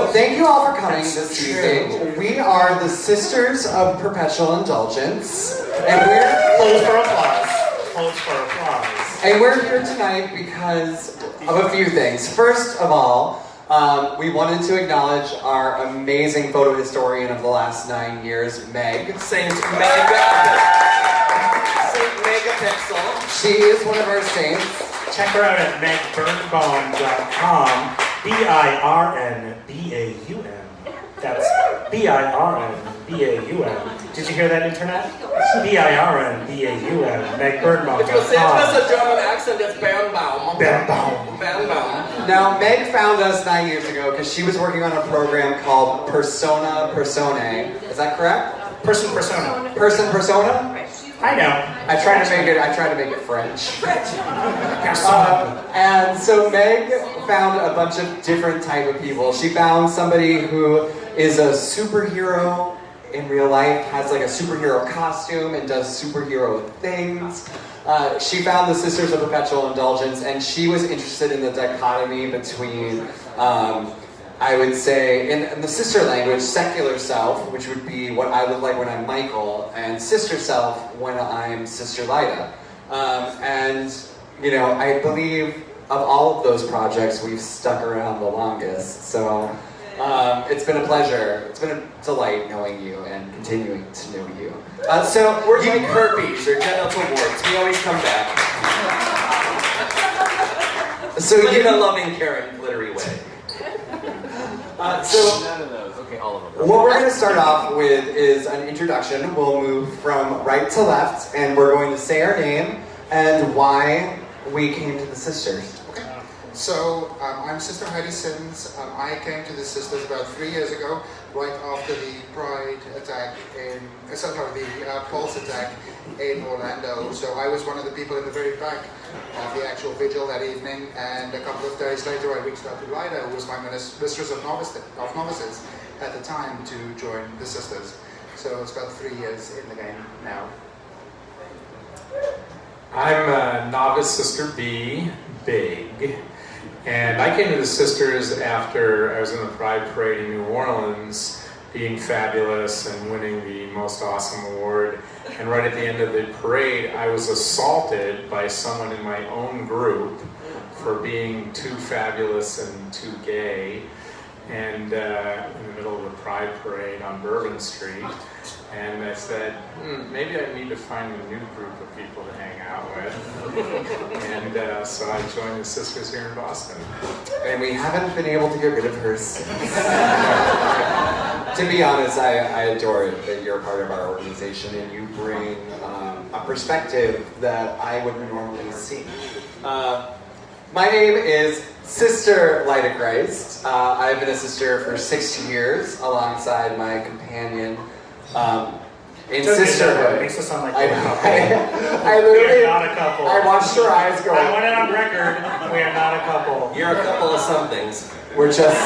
So, thank you all for coming this evening. We are the Sisters of Perpetual Indulgence, and we're... Hold for applause. Hold for applause. And we're here tonight because of a few things. First of all, we wanted to acknowledge our amazing photo historian of the last 9 years, Meg. Saint Megapixel. She is one of our saints. Check her out at megbirnbaum.com. BIRNBAUM. That's BIRNBAUM. Did you hear that, internet? BIRNBAUM. megbirnbaum.com. If you say it has a German accent, it's Birnbaum. Birnbaum. Birnbaum. Now, Meg found us 9 years ago because she was working on a program called Persona Personae. Is that correct? Person persona. Person Persona? I know. I tried to make it French. And so Meg found a bunch of different type of people. She found somebody who is a superhero in real life, has like a superhero costume and does superhero things. She found the Sisters of Perpetual Indulgence, and she was interested in the dichotomy between I would say, in the sister language, secular self, which would be what I look like when I'm Michael, and sister self when I'm Sister Lyda. And, you know, I believe of all of those projects, we've stuck around the longest. So it's been a pleasure. It's been a delight knowing you and continuing to know you. So We're like herpes or genital warts. We always come back. So in a loving, caring, glittery way. So none of those. Okay, all of them. what we're going to start off with is an introduction. We'll move from right to left, and we're going to say our name and why we came to the Sisters. So, I'm Sister Heidi Sims. I came to the Sisters about 3 years ago, right after the Pride attack the Pulse attack in Orlando. So I was one of the people in the very back of the actual vigil that evening, and a couple of days later I reached out to Lyda, who was my mistress of novices at the time, to join the Sisters. So it's about 3 years in the game now. I'm Novice Sister B, Big, and I came to the Sisters after I was in the Pride Parade in New Orleans, being fabulous and winning the most awesome award. And right at the end of the parade, I was assaulted by someone in my own group for being too fabulous and too gay, and in the middle of the Pride Parade on Bourbon Street. And I said, maybe I need to find a new group of people to hang out with. And so I joined the Sisters here in Boston. And we haven't been able to get rid of her since. To be honest, I adore it that you're a part of our organization and you bring a perspective that I wouldn't normally see. My name is Sister Lyda Christ. I've been a sister for 6 years alongside my companion in sisterhood. It makes us sound like I we're a couple. I literally, We are not a couple. I watched her eyes go. I want it on record. We are not a couple. You're a couple of some things. We're just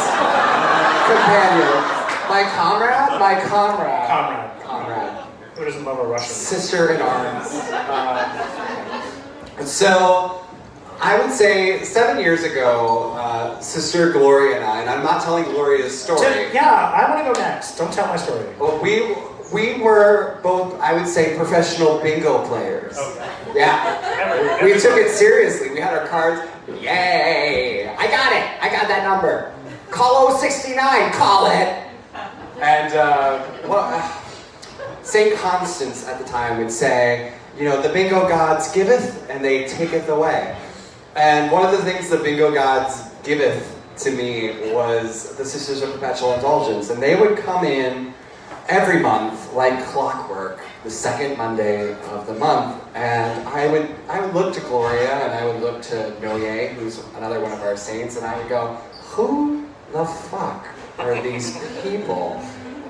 companions. My comrade? Comrade. Who doesn't love a Russian? Sister in arms. So, I would say 7 years ago, Sister Gloria and I, and I'm not telling Gloria's story. Yeah, I want to go next. Don't tell my story. Well, we were both, I would say, professional bingo players. Okay. Yeah. We took it seriously. We had our cards. Yay! I got it! I got that number. Call 069, call it! And, St. Constance at the time would say, you know, the bingo gods giveth and they taketh away. And one of the things the bingo gods giveth to me was the Sisters of Perpetual Indulgence. And they would come in every month like clockwork, the second Monday of the month. And I would look to Gloria and I would look to Noye, who's another one of our saints, and I would go, who the fuck are these people?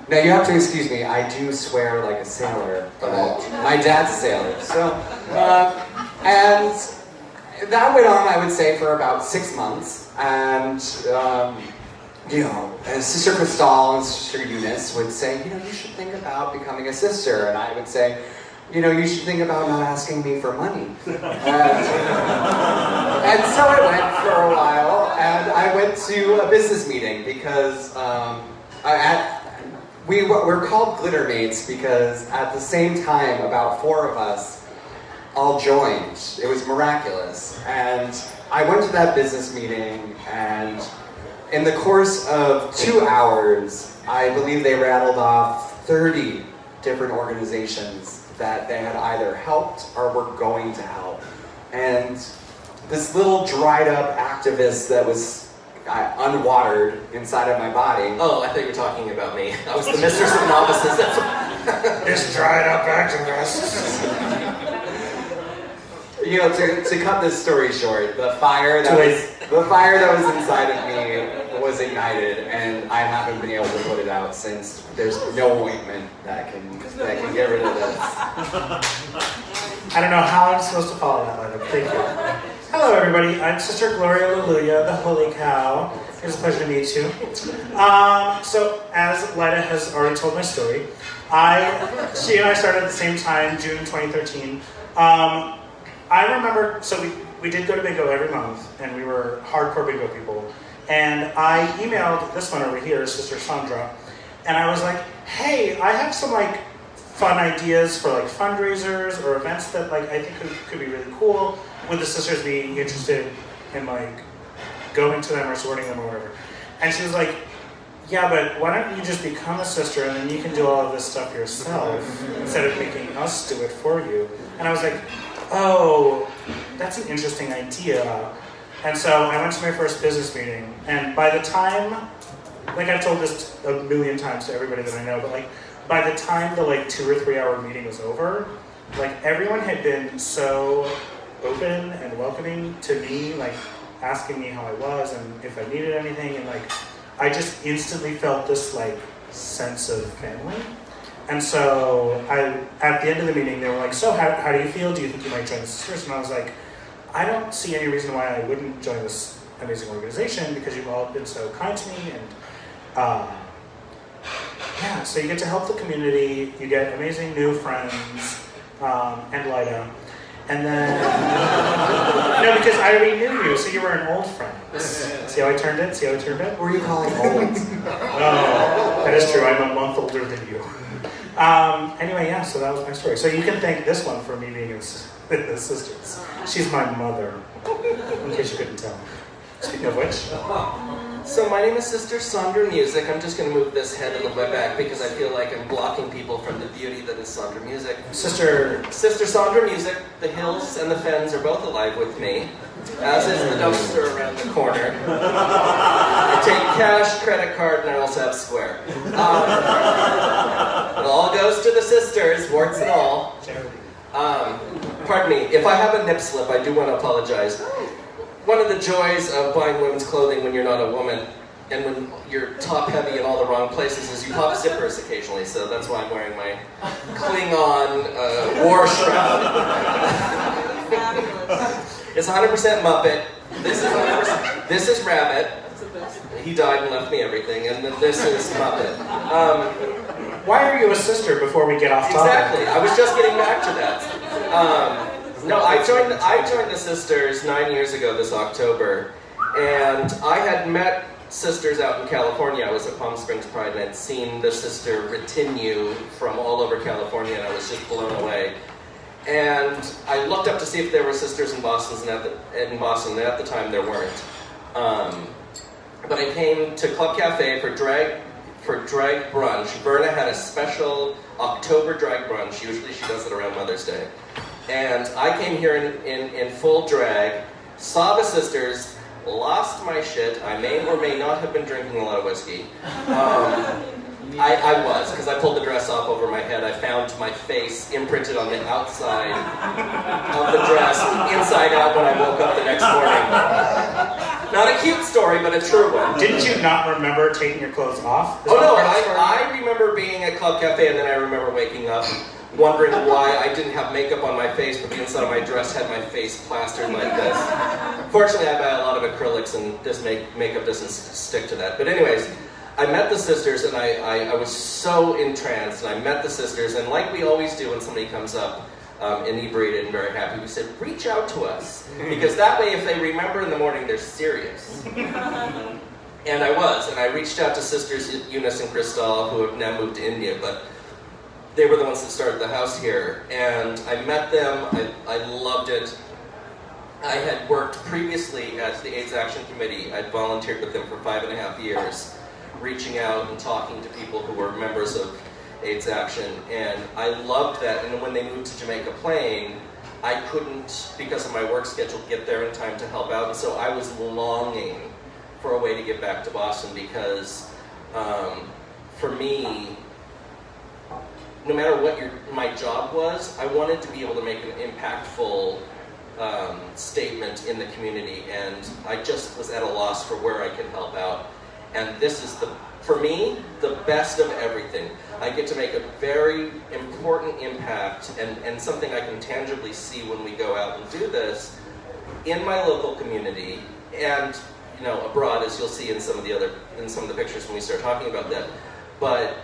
Now you have to excuse me, I do swear like a sailor, but my dad's a sailor. So, and that went on, I would say, for about 6 months. And, you know, Sister Cristal and Sister Eunice would say, you know, you should think about becoming a sister. And I would say, you know, you should think about not asking me for money. And so it went for a while. and I went to a business meeting because we're called Glitter Mates because at the same time, about 4 of us all joined. It was miraculous. And I went to that business meeting, and in the course of 2 hours, I believe they rattled off 30 different organizations that they had either helped or were going to help. And this little dried up activist that was unwatered inside of my body. Oh, I thought you were talking about me. I was the mistress of novices. This dried up activist. You know, to cut this story short, the fire that was inside of me was ignited, and I haven't been able to put it out since. There's no ointment that can get rid of this. I don't know how I'm supposed to follow that letter. Thank you. Hello, everybody. I'm Sister Gloria Luluya, the Holy Cow. It's a pleasure to meet you. So, as Lida has already told my story, she and I started at the same time, June 2013. I remember, so we did go to bingo every month, and we were hardcore bingo people. And I emailed this one over here, Sister Sandra, and I was like, hey, I have some fun ideas for fundraisers or events that I think could be really cool. Would the sisters be interested in going to them or supporting them or whatever? And she was like, yeah, but why don't you just become a sister and then you can do all of this stuff yourself instead of making us do it for you. And I was like, oh, that's an interesting idea. And so I went to my first business meeting, and by the time, I've told this a million times to everybody that I know, but by the time the 2 or 3 hour meeting was over, everyone had been so open and welcoming to me, asking me how I was and if I needed anything, and I just instantly felt this sense of family. And so at the end of the meeting, they were like, so how do you feel? Do you think you might join the sisters? And I was like, I don't see any reason why I wouldn't join this amazing organization because you've all been so kind to me. And yeah, so you get to help the community, you get amazing new friends, and Lida. And then, no, because I already knew you, so you were an old friend. See how I turned it? See how I turned it? What were you calling old? Oh, that is true. I'm a month older than you. Anyway, yeah, so that was my story. So you can thank this one for me being the sisters. She's my mother, in case you couldn't tell. Speaking of which. So my name is Sister Sandra Music. I'm just going to move this head a little bit back because I feel like I'm blocking people from the beauty that is Sandra Music. Sister Sandra Music, the hills and the fens are both alive with me, as is the dumpster around the corner. I take cash, credit card, and I also have Square. It all goes to the sisters, warts and all. Pardon me, if I have a nip slip, I do want to apologize. One of the joys of buying women's clothing when you're not a woman and when you're top heavy in all the wrong places is you pop zippers occasionally, so that's why I'm wearing my Klingon war shroud. It's 100% Muppet. This is Rabbit. He died and left me everything, and then this is Muppet. Why are you a sister before we get off topic? Exactly. I was just getting back to that. No, I joined the sisters 9 years ago this October, and I had met sisters out in California. I was at Palm Springs Pride and I'd seen the sister retinue from all over California, and I was just blown away. And I looked up to see if there were sisters in Boston, and at the time there weren't. But I came to Club Cafe for drag brunch. Verna had a special October drag brunch. Usually she does it around Mother's Day. And I came here in full drag, saw the sisters, lost my shit. I may or may not have been drinking a lot of whiskey. I was, because I pulled the dress off over my head. I found my face imprinted on the outside of the dress, inside out when I woke up the next morning. Not a cute story, but a true one. Didn't you not remember taking your clothes off? Oh no, I remember being at Club Cafe, and then I remember waking up wondering why I didn't have makeup on my face, but the inside of my dress had my face plastered like this. Fortunately, I buy a lot of acrylics, and this makeup doesn't stick to that. But anyways, I met the sisters, and I was so entranced, and I met the sisters, and like we always do when somebody comes up, inebriated and very happy. We said, reach out to us. Because that way, if they remember in the morning, they're serious. And I was, and I reached out to Sisters Eunice and Crystal, who have now moved to India, but they were the ones that started the house here. And I met them, I loved it. I had worked previously at the AIDS Action Committee. I'd volunteered with them for 5.5 years, reaching out and talking to people who were members of AIDS Action, and I loved that. And when they moved to Jamaica Plain, I couldn't, because of my work schedule, get there in time to help out, and so I was longing for a way to get back to Boston because, for me, no matter what my job was, I wanted to be able to make an impactful statement in the community, and I just was at a loss for where I could help out. And this is, for me, the best of everything. I get to make a very important impact and something I can tangibly see when we go out and do this in my local community and abroad, as you'll see in some of the pictures when we start talking about that. But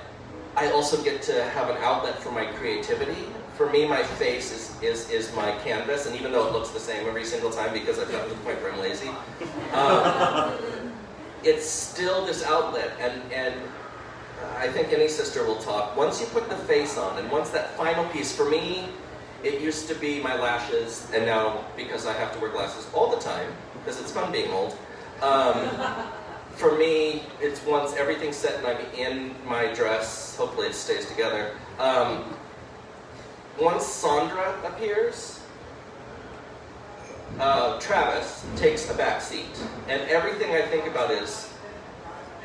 I also get to have an outlet for my creativity. For me, my face is my canvas, and even though it looks the same every single time because I've gotten to the point where I'm lazy, it's still this outlet, and I think any sister will talk. Once you put the face on, and once that final piece, for me, it used to be my lashes, and now, because I have to wear glasses all the time, because it's fun being old, for me, it's once everything's set and I'm in my dress, hopefully it stays together, once Sandra appears, Travis takes a back seat, and everything I think about is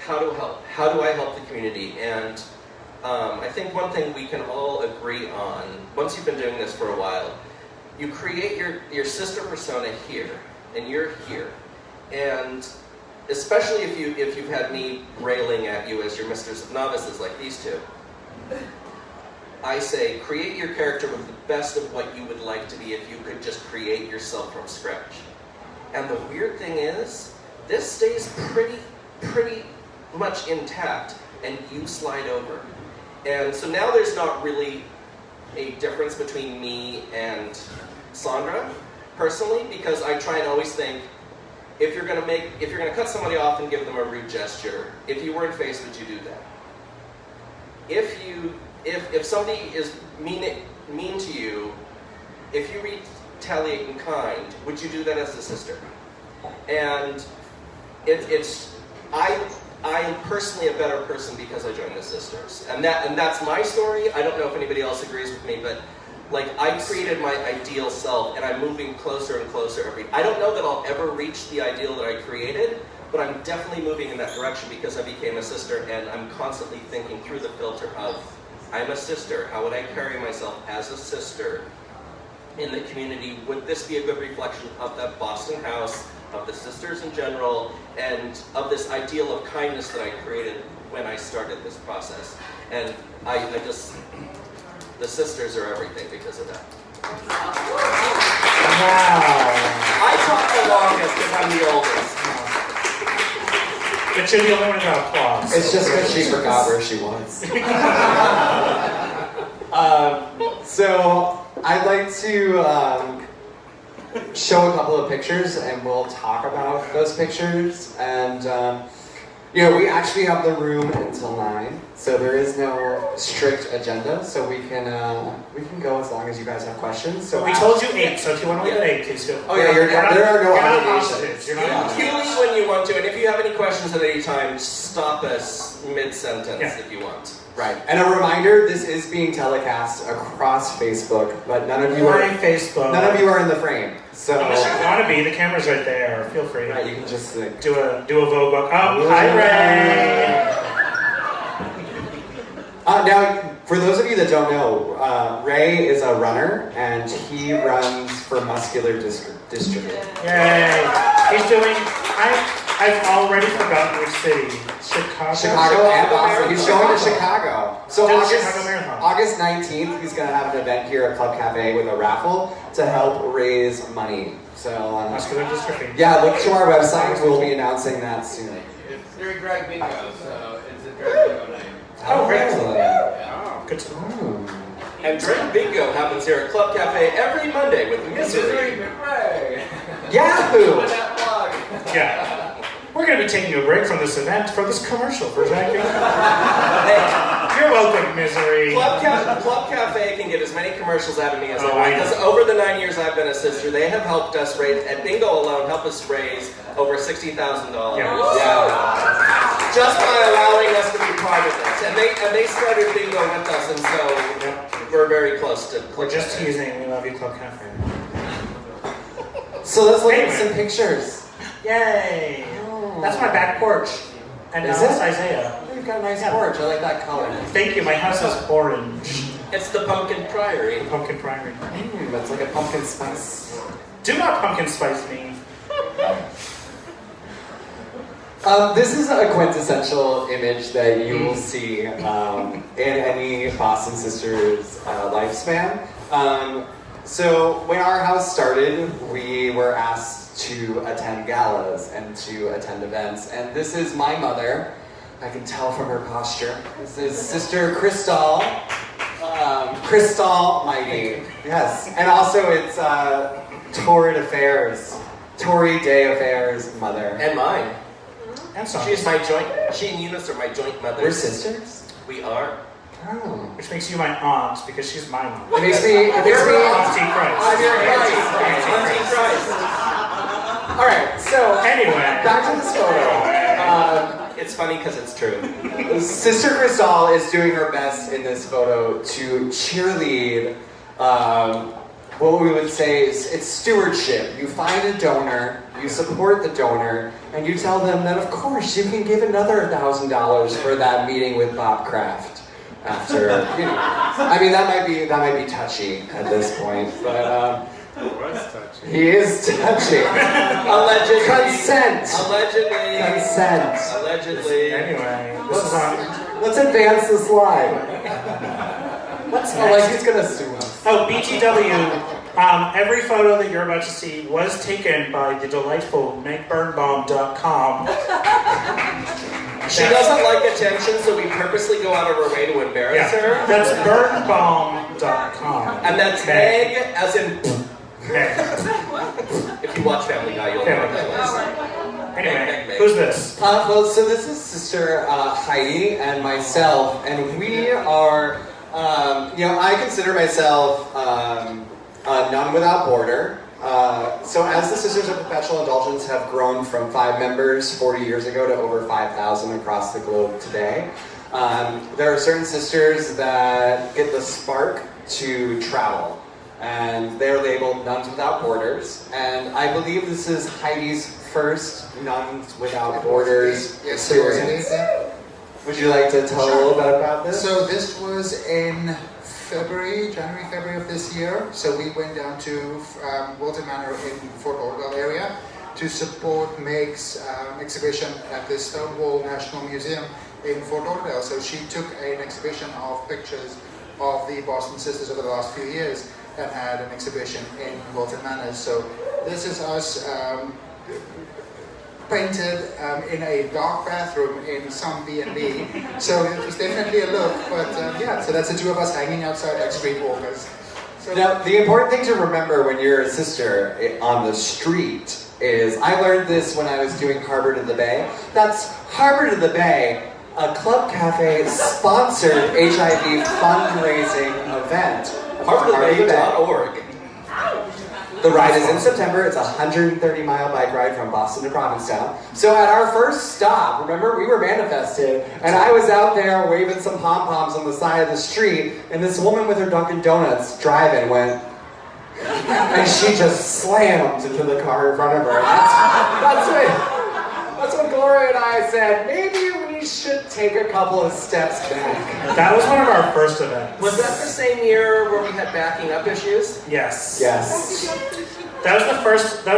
how to help. How do I help the community? And I think one thing we can all agree on, once you've been doing this for a while, you create your sister persona here, and you're here, and especially if you've had me railing at you as your misters of novices like these two. I say, create your character with the best of what you would like to be if you could just create yourself from scratch. And the weird thing is, this stays pretty much intact, and you slide over. And so now there's not really a difference between me and Sandra, personally, because I try and always think, if you're gonna cut somebody off and give them a rude gesture, if you weren't faced, would you do that? If somebody is mean to you, if you retaliate in kind, would you do that as a sister? And I am personally a better person because I joined the sisters, and that's my story. I don't know if anybody else agrees with me, but I created my ideal self, and I'm moving closer and closer I don't know that I'll ever reach the ideal that I created, but I'm definitely moving in that direction because I became a sister, and I'm constantly thinking through the filter of, I'm a sister, how would I carry myself as a sister in the community? Would this be a good reflection of that Boston house, of the sisters in general, and of this ideal of kindness that I created when I started this process? And the sisters are everything because of that. Wow. I talk the longest because I'm the oldest. But you're the only one who got applause. It's just because she forgot where she was. So I'd like to show a couple of pictures, and we'll talk about those pictures. And we actually have the room until 9, so there is no strict agenda. So we can go as long as you guys have questions. So we told you 8, so if you want to leave at 8, please do. Oh yeah, there are no obligations. You're not You leave when you want to, and if you have any questions at any time, stop us mid-sentence if you want. Right. And a reminder, this is being telecast across Facebook, but none of you are in the frame. So unless you want to be, the camera's right there. Feel free. Right, you can just do a Vogue walk. Oh, hi Ray. Now, for those of you that don't know, Ray is a runner, and he runs for muscular dystrophy. Yay! He's doing. I've already forgotten which city. Chicago and Boston. He's going to Chicago. So Chicago Marathon. August 19th, he's going to have an event here at Club Cafe with a raffle to help raise money. So muscular dystrophy. Yeah, look to our website. We'll be announcing that soon. It's during drag bingo, so it's a drag bingo night. Oh, great. Excellent. Yeah. Good to know. And Drink Bingo happens here at Club Cafe every Monday with Misery. Yahoo! Yeah. We're going to be taking a break from this event for this commercial for Drink Bingo. You're welcome, Misery. Club Cafe can get as many commercials out of me as Oh, I want. I know. Because over the 9 years I've been a sister, they have helped us raise, at Bingo alone, help us raise over $60,000. Yeah. Just by allowing us to be part of this. And they started Bingo with us, and so we're very close to We're just Cafe. teasing. We love you, Club Cafe. So let's look at Anyway. some pictures. Yay! That's my back porch. And Is now it's it? Isaiah. You've got a nice Yeah. porch. I like that color. Thank you. My house is orange. It's the Pumpkin Priory. Pumpkin Priory. It's like a pumpkin spice. Do not pumpkin spice me. This is a quintessential image that you will see in any Boston Sisters lifespan. So when our house started, we were asked to attend galas and to attend events. And this is my mother. I can tell from her posture. This is Sister Crystal. Crystal Mighty. Yes. And also it's Torrid Affairs. Tory Day Affairs mother. And mine. And so. She and Eunice are my joint mothers. We're sisters? We are. Oh. Which makes you my aunt because she's my mom. It makes me Auntie Christ. I'm your Christ. Auntie Auntie Christ. Alright, so Anyway. back to this photo. It's funny because it's true. Sister Crystal is doing her best in this photo to cheerlead what we would say is it's stewardship. You find a donor, you support the donor, and you tell them that of course you can give another $1,000 for that meeting with Bob Kraft after, you know. I mean that might be touchy at this point, but he is touchy. Allegedly. Consent. Allegedly. Consent. Allegedly. Anyway, this is on. Let's advance the slide. What's Oh, like next? he's gonna sue us. Oh, BTW. Every photo that you're about to see was taken by the delightful megbirnbaum.com. She doesn't like attention, so we purposely go out of our way to embarrass her. That's birnbaum.com. And that's Meg, as in Meg. if you watch Family Guy, you'll know what that was. Anyway, who's this? Well, so this is Sister Heidi and myself, and we are, I consider myself a nun without border. So as the Sisters of Perpetual Indulgence have grown from 5 members 40 years ago to over 5,000 across the globe today, there are certain sisters that get the spark to travel. And they're labeled Nuns Without Borders. And I believe this is Heidi's first Nuns Without Borders Yes, experience. Would you like to tell a little bit about this? So this was in January, February of this year. So we went down to Walton Manor in Fort Lauderdale area to support Meg's exhibition at the Stonewall National Museum in Fort Lauderdale. So she took an exhibition of pictures of the Boston Sisters over the last few years and had an exhibition in Walton Manor. So this is us painted in a dark bathroom in some B&B. So it was definitely a look, but so that's the two of us hanging outside like streetwalkers. So Now, the important thing to remember when you're a sister on the street is, I learned this when I was doing Harbor to the Bay. That's Harbor to the Bay, a Club Cafe sponsored HIV fundraising event. HarborToTheBay.org. The ride is in September. It's a 130-mile bike ride from Boston to Provincetown. So at our first stop, remember, we were manifested, and I was out there waving some pom-poms on the side of the street, and this woman with her Dunkin' Donuts driving went, and she just slammed into the car in front of her. That's when Gloria and I said, maybe we should take a couple of steps back. That was one of our first events. Was that the same year where we had backing up issues? Yes. Yes. That was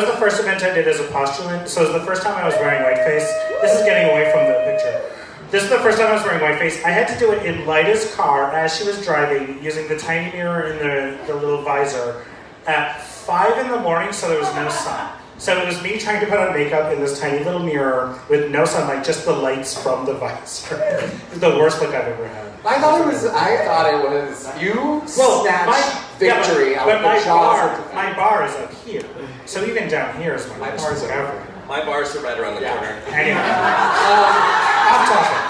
the first event I did as a postulant. So it was the first time I was wearing whiteface. This is getting away from the picture. This is the first time I was wearing whiteface. I had to do it in Lyda's car as she was driving, using the tiny mirror in the little visor at 5 in the morning, so there was no sun. So it was me trying to put on makeup in this tiny little mirror with no sunlight, just the lights from the visor. It was the worst look I've ever had. I thought it was you snatched victory out but of the jaws of my bar is up here. So even down here is my bar's covered. My bars are right around the corner. Anyway, off topic.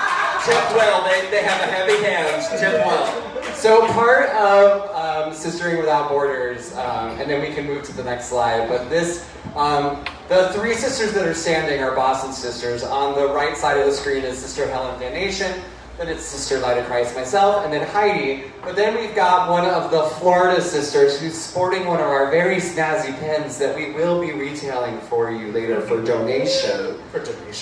Tip well, they have a heavy hand. Tip well. So part of Sistering Without Borders, and then we can move to the next slide, but this, the three sisters that are standing are Boston sisters. On the right side of the screen is Sister Helen Van Nation, then it's Sister Light of Christ, myself, and then Heidi. But then we've got one of the Florida sisters who's sporting one of our very snazzy pins that we will be retailing for you later for donation.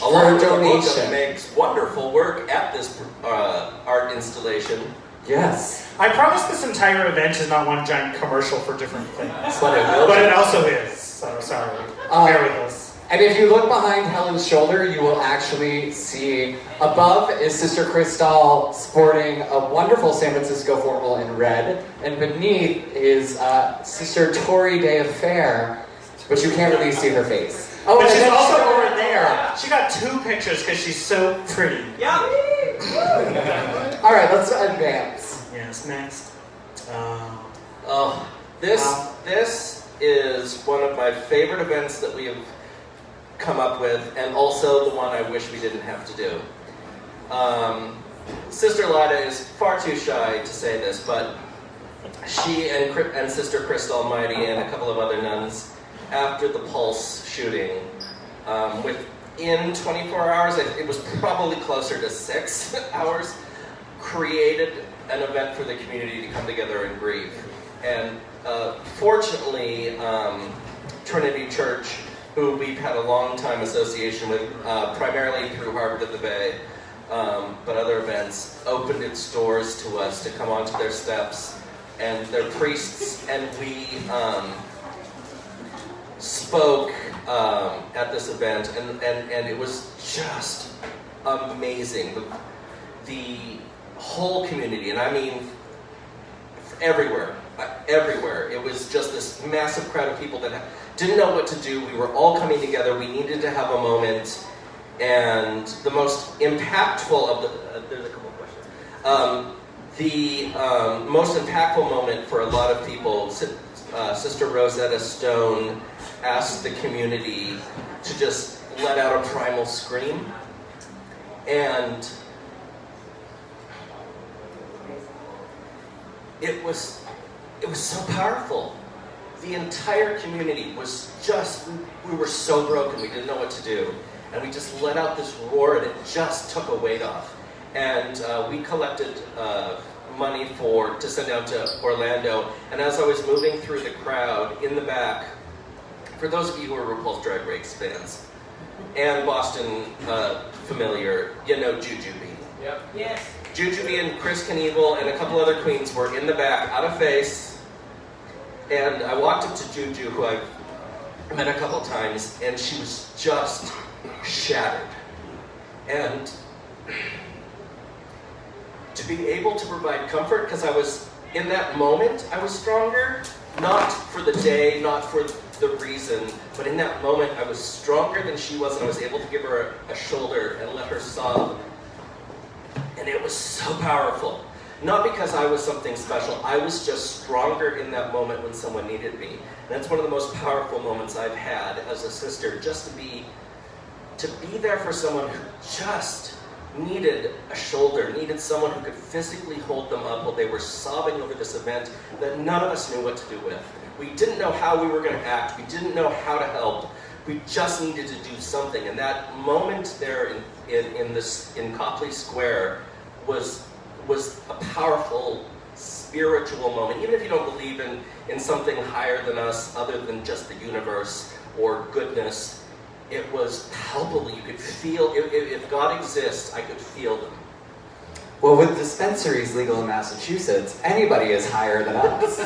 Along with the book of Meg's wonderful work at this art installation. Yes. I promise this entire event is not one giant commercial for different things. But it will. But it also is, so sorry. Bear with us. And if you look behind Helen's shoulder, you will actually see above is Sister Cristal sporting a wonderful San Francisco formal in red, and beneath is Sister Tori Day of Fair, but you can't really see her face. Oh, but and she's then also over there. She got 2 pictures because she's so pretty. Yeah. All right, let's advance. Yes, next. This is one of my favorite events that we have come up with, and also the one I wish we didn't have to do. Sister Lida is far too shy to say this, but she and Sister Crystal Almighty and a couple of other nuns, after the Pulse shooting, within 24 hours, it was probably closer to 6 hours, created an event for the community to come together and grieve. And fortunately, Trinity Church, who we've had a long time association with, primarily through Harvard of the Bay, but other events, opened its doors to us to come onto their steps, and their priests, and we spoke at this event, and it was just amazing. The whole community, and I mean everywhere. It was just this massive crowd of people that didn't know what to do. We were all coming together. We needed to have a moment. And the most impactful of there's a couple of questions. The most impactful moment for a lot of people, Sister Rosetta Stone asked the community to just let out a primal scream. And it was so powerful. The entire community was just, we were so broken, we didn't know what to do. And we just let out this roar, and it just took a weight off. And we collected money to send out to Orlando. And as I was moving through the crowd, in the back, for those of you who are RuPaul's Drag Race fans, and Boston familiar, you know Jujubee. Yep. Yes. Jujubee and Chris Knievel and a couple other queens were in the back, out of face. And I walked up to Juju, who I've met a couple times, and she was just shattered. And to be able to provide comfort, because I was, in that moment, I was stronger, not for the day, not for the reason, but in that moment I was stronger than she was, and I was able to give her a shoulder and let her sob. And it was so powerful. Not because I was something special, I was just stronger in that moment when someone needed me. And that's one of the most powerful moments I've had as a sister, just to be there for someone who just needed a shoulder, needed someone who could physically hold them up while they were sobbing over this event that none of us knew what to do with. We didn't know how we were going to act, we didn't know how to help, we just needed to do something. And that moment there in Copley Square was a powerful spiritual moment. Even if you don't believe in something higher than us, other than just the universe or goodness, it was palpable. You could feel, if God exists, I could feel them. Well, with dispensaries legal in Massachusetts, anybody is higher than us.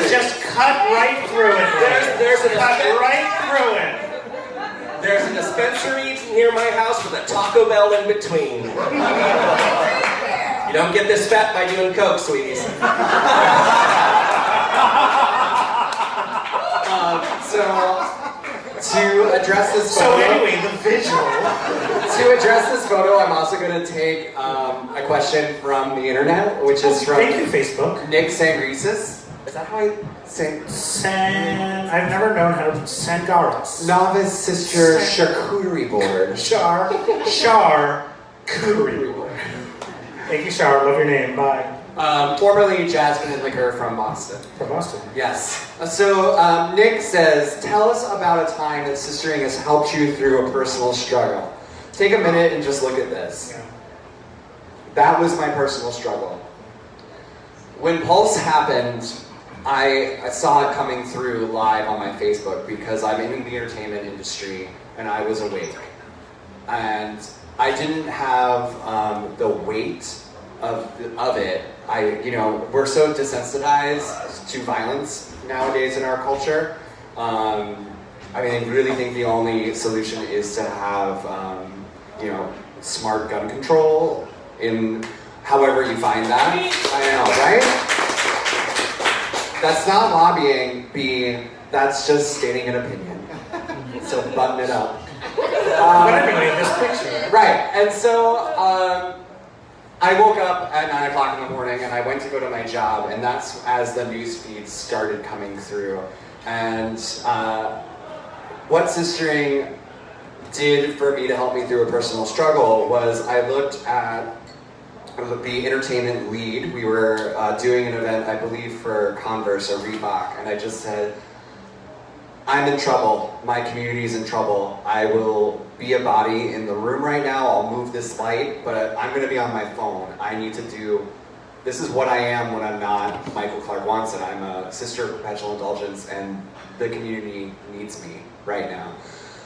Just cut right through it. There's right through it. There's a dispensary near my house with a Taco Bell in between. You don't get this fat by doing coke, sweeties. address this So photo, anyway, the visual. to address this photo, I'm also going to take a question from the internet, which is from Thank you, Facebook. Nick Sangresis. Is that how I say? I've never known how to Sangaras. Novice Sister Charcuterie Board. Charcuterie board. Thank you, Char. Love your name. Bye. Formerly Jasmine and Liquor from Boston. From Boston. Yes. So Nick says, tell us about a time that sistering has helped you through a personal struggle. Take a minute and just look at this. Yeah. That was my personal struggle. When Pulse happened, I saw it coming through live on my Facebook because I'm in the entertainment industry and I was awake. And I didn't have the weight of it. We're so desensitized to violence nowadays in our culture. I really think the only solution is to have, smart gun control in however you find that. I know, right? That's not lobbying, B. That's just stating an opinion. So button it up. But anyway, this picture. Right, and so I woke up at 9 o'clock in the morning and I went to go to my job, and that's as the news feeds started coming through. And what sistering did for me to help me through a personal struggle was I looked at the entertainment lead. We were doing an event, I believe, for Converse or Reebok, and I just said, I'm in trouble. My community's in trouble. I will be a body in the room right now. I'll move this light, but I'm going to be on my phone. I need to do, this is what I am when I'm not Michael Clark Watson. I'm a sister of perpetual indulgence, and the community needs me right now.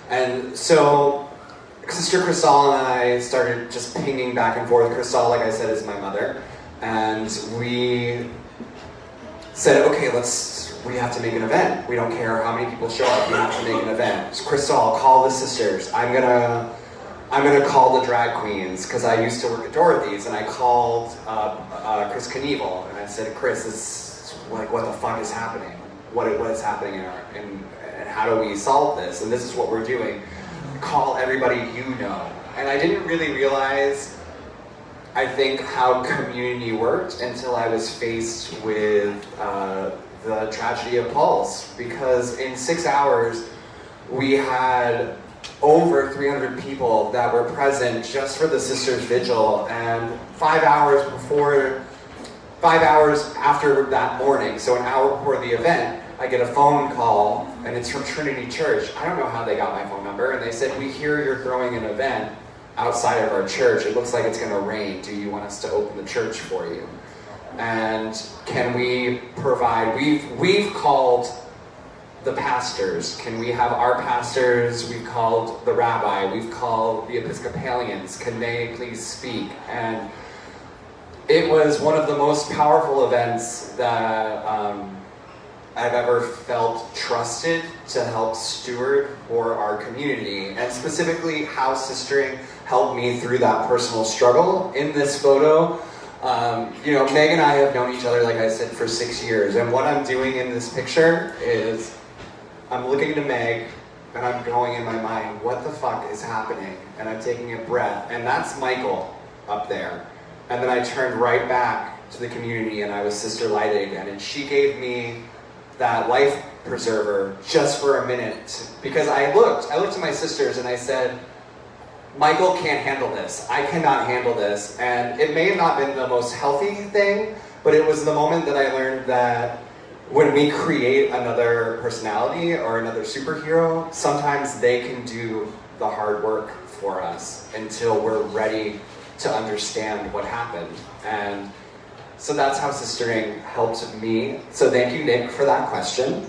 And so Sister Crystal and I started just pinging back and forth. Crystal, like I said, is my mother. And we said, okay, we have to make an event. We don't care how many people show up, we have to make an event. So Crystal, call the sisters. I'm gonna call the drag queens, because I used to work at Dorothy's, and I called Chris Knievel, and I said, Chris, what the fuck is happening? What is happening and how do we solve this? And this is what we're doing. Call everybody you know. And I didn't really realize, I think, how community worked until I was faced with the tragedy of Pulse. Because in 6 hours, we had over 300 people that were present just for the Sisters Vigil, and 5 hours after that morning, so an hour before the event, I get a phone call, and it's from Trinity Church. I don't know how they got my phone number, and they said, we hear you're throwing an event outside of our church. It looks like it's going to rain. Do you want us to open the church for you? And can we provide, we've called the pastors. Can we have our pastors? We've called the rabbi. We've called the Episcopalians. Can they please speak? And it was one of the most powerful events that I've ever felt trusted to help steward for our community, and specifically how sistering helped me through that personal struggle. In this photo, Meg and I have known each other, like I said, for 6 years, and what I'm doing in this picture is I'm looking to Meg and I'm going in my mind, what the fuck is happening? And I'm taking a breath, and that's Michael up there. And then I turned right back to the community and I was Sister Lighted again, and she gave me that life preserver just for a minute, because I looked to my sisters and I said, Michael can't handle this. I cannot handle this. And it may have not been the most healthy thing, but it was the moment that I learned that when we create another personality or another superhero, sometimes they can do the hard work for us until we're ready to understand what happened. And so that's how sistering helped me. So thank you, Nick, for that question.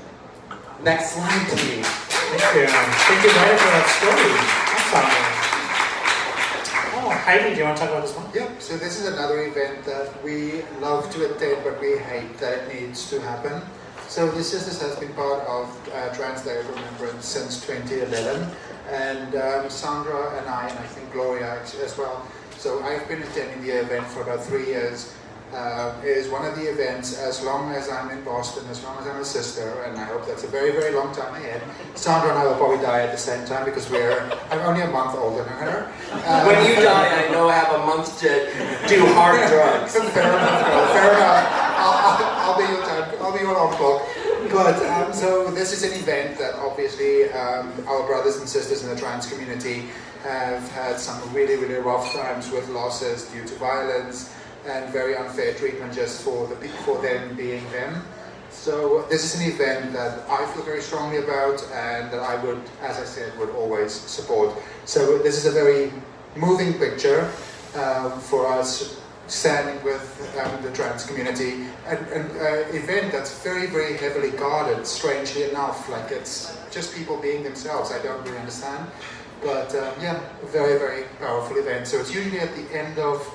Next slide, please. Thank you. Thank you, Ryder, for that story. Awesome. Oh, Heidi, do you want to talk about this one? Yep, so this is another event that we love to attend, but we hate that it needs to happen. So the Sisters has been part of Trans Day of Remembrance since 2011, and Sandra and I think Gloria as well. So I've been attending the event for about 3 years, is one of the events, as long as I'm in Boston, as long as I'm a sister, and I hope that's a very, very long time ahead. Sandra and I will probably die at the same time because I'm only a month older than her. When you die, I know I have a month to do hard drugs. Fair enough. I'll be your uncle. But so this is an event that obviously our brothers and sisters in the trans community have had some really, really rough times with losses due to violence and very unfair treatment just for them being them. So this is an event that I feel very strongly about and that I would, as I said, would always support. So this is a very moving picture for us standing with the trans community. An event that's very, very heavily guarded, strangely enough. Like it's just people being themselves. I don't really understand. But yeah, a very, very powerful event. So it's usually at the end of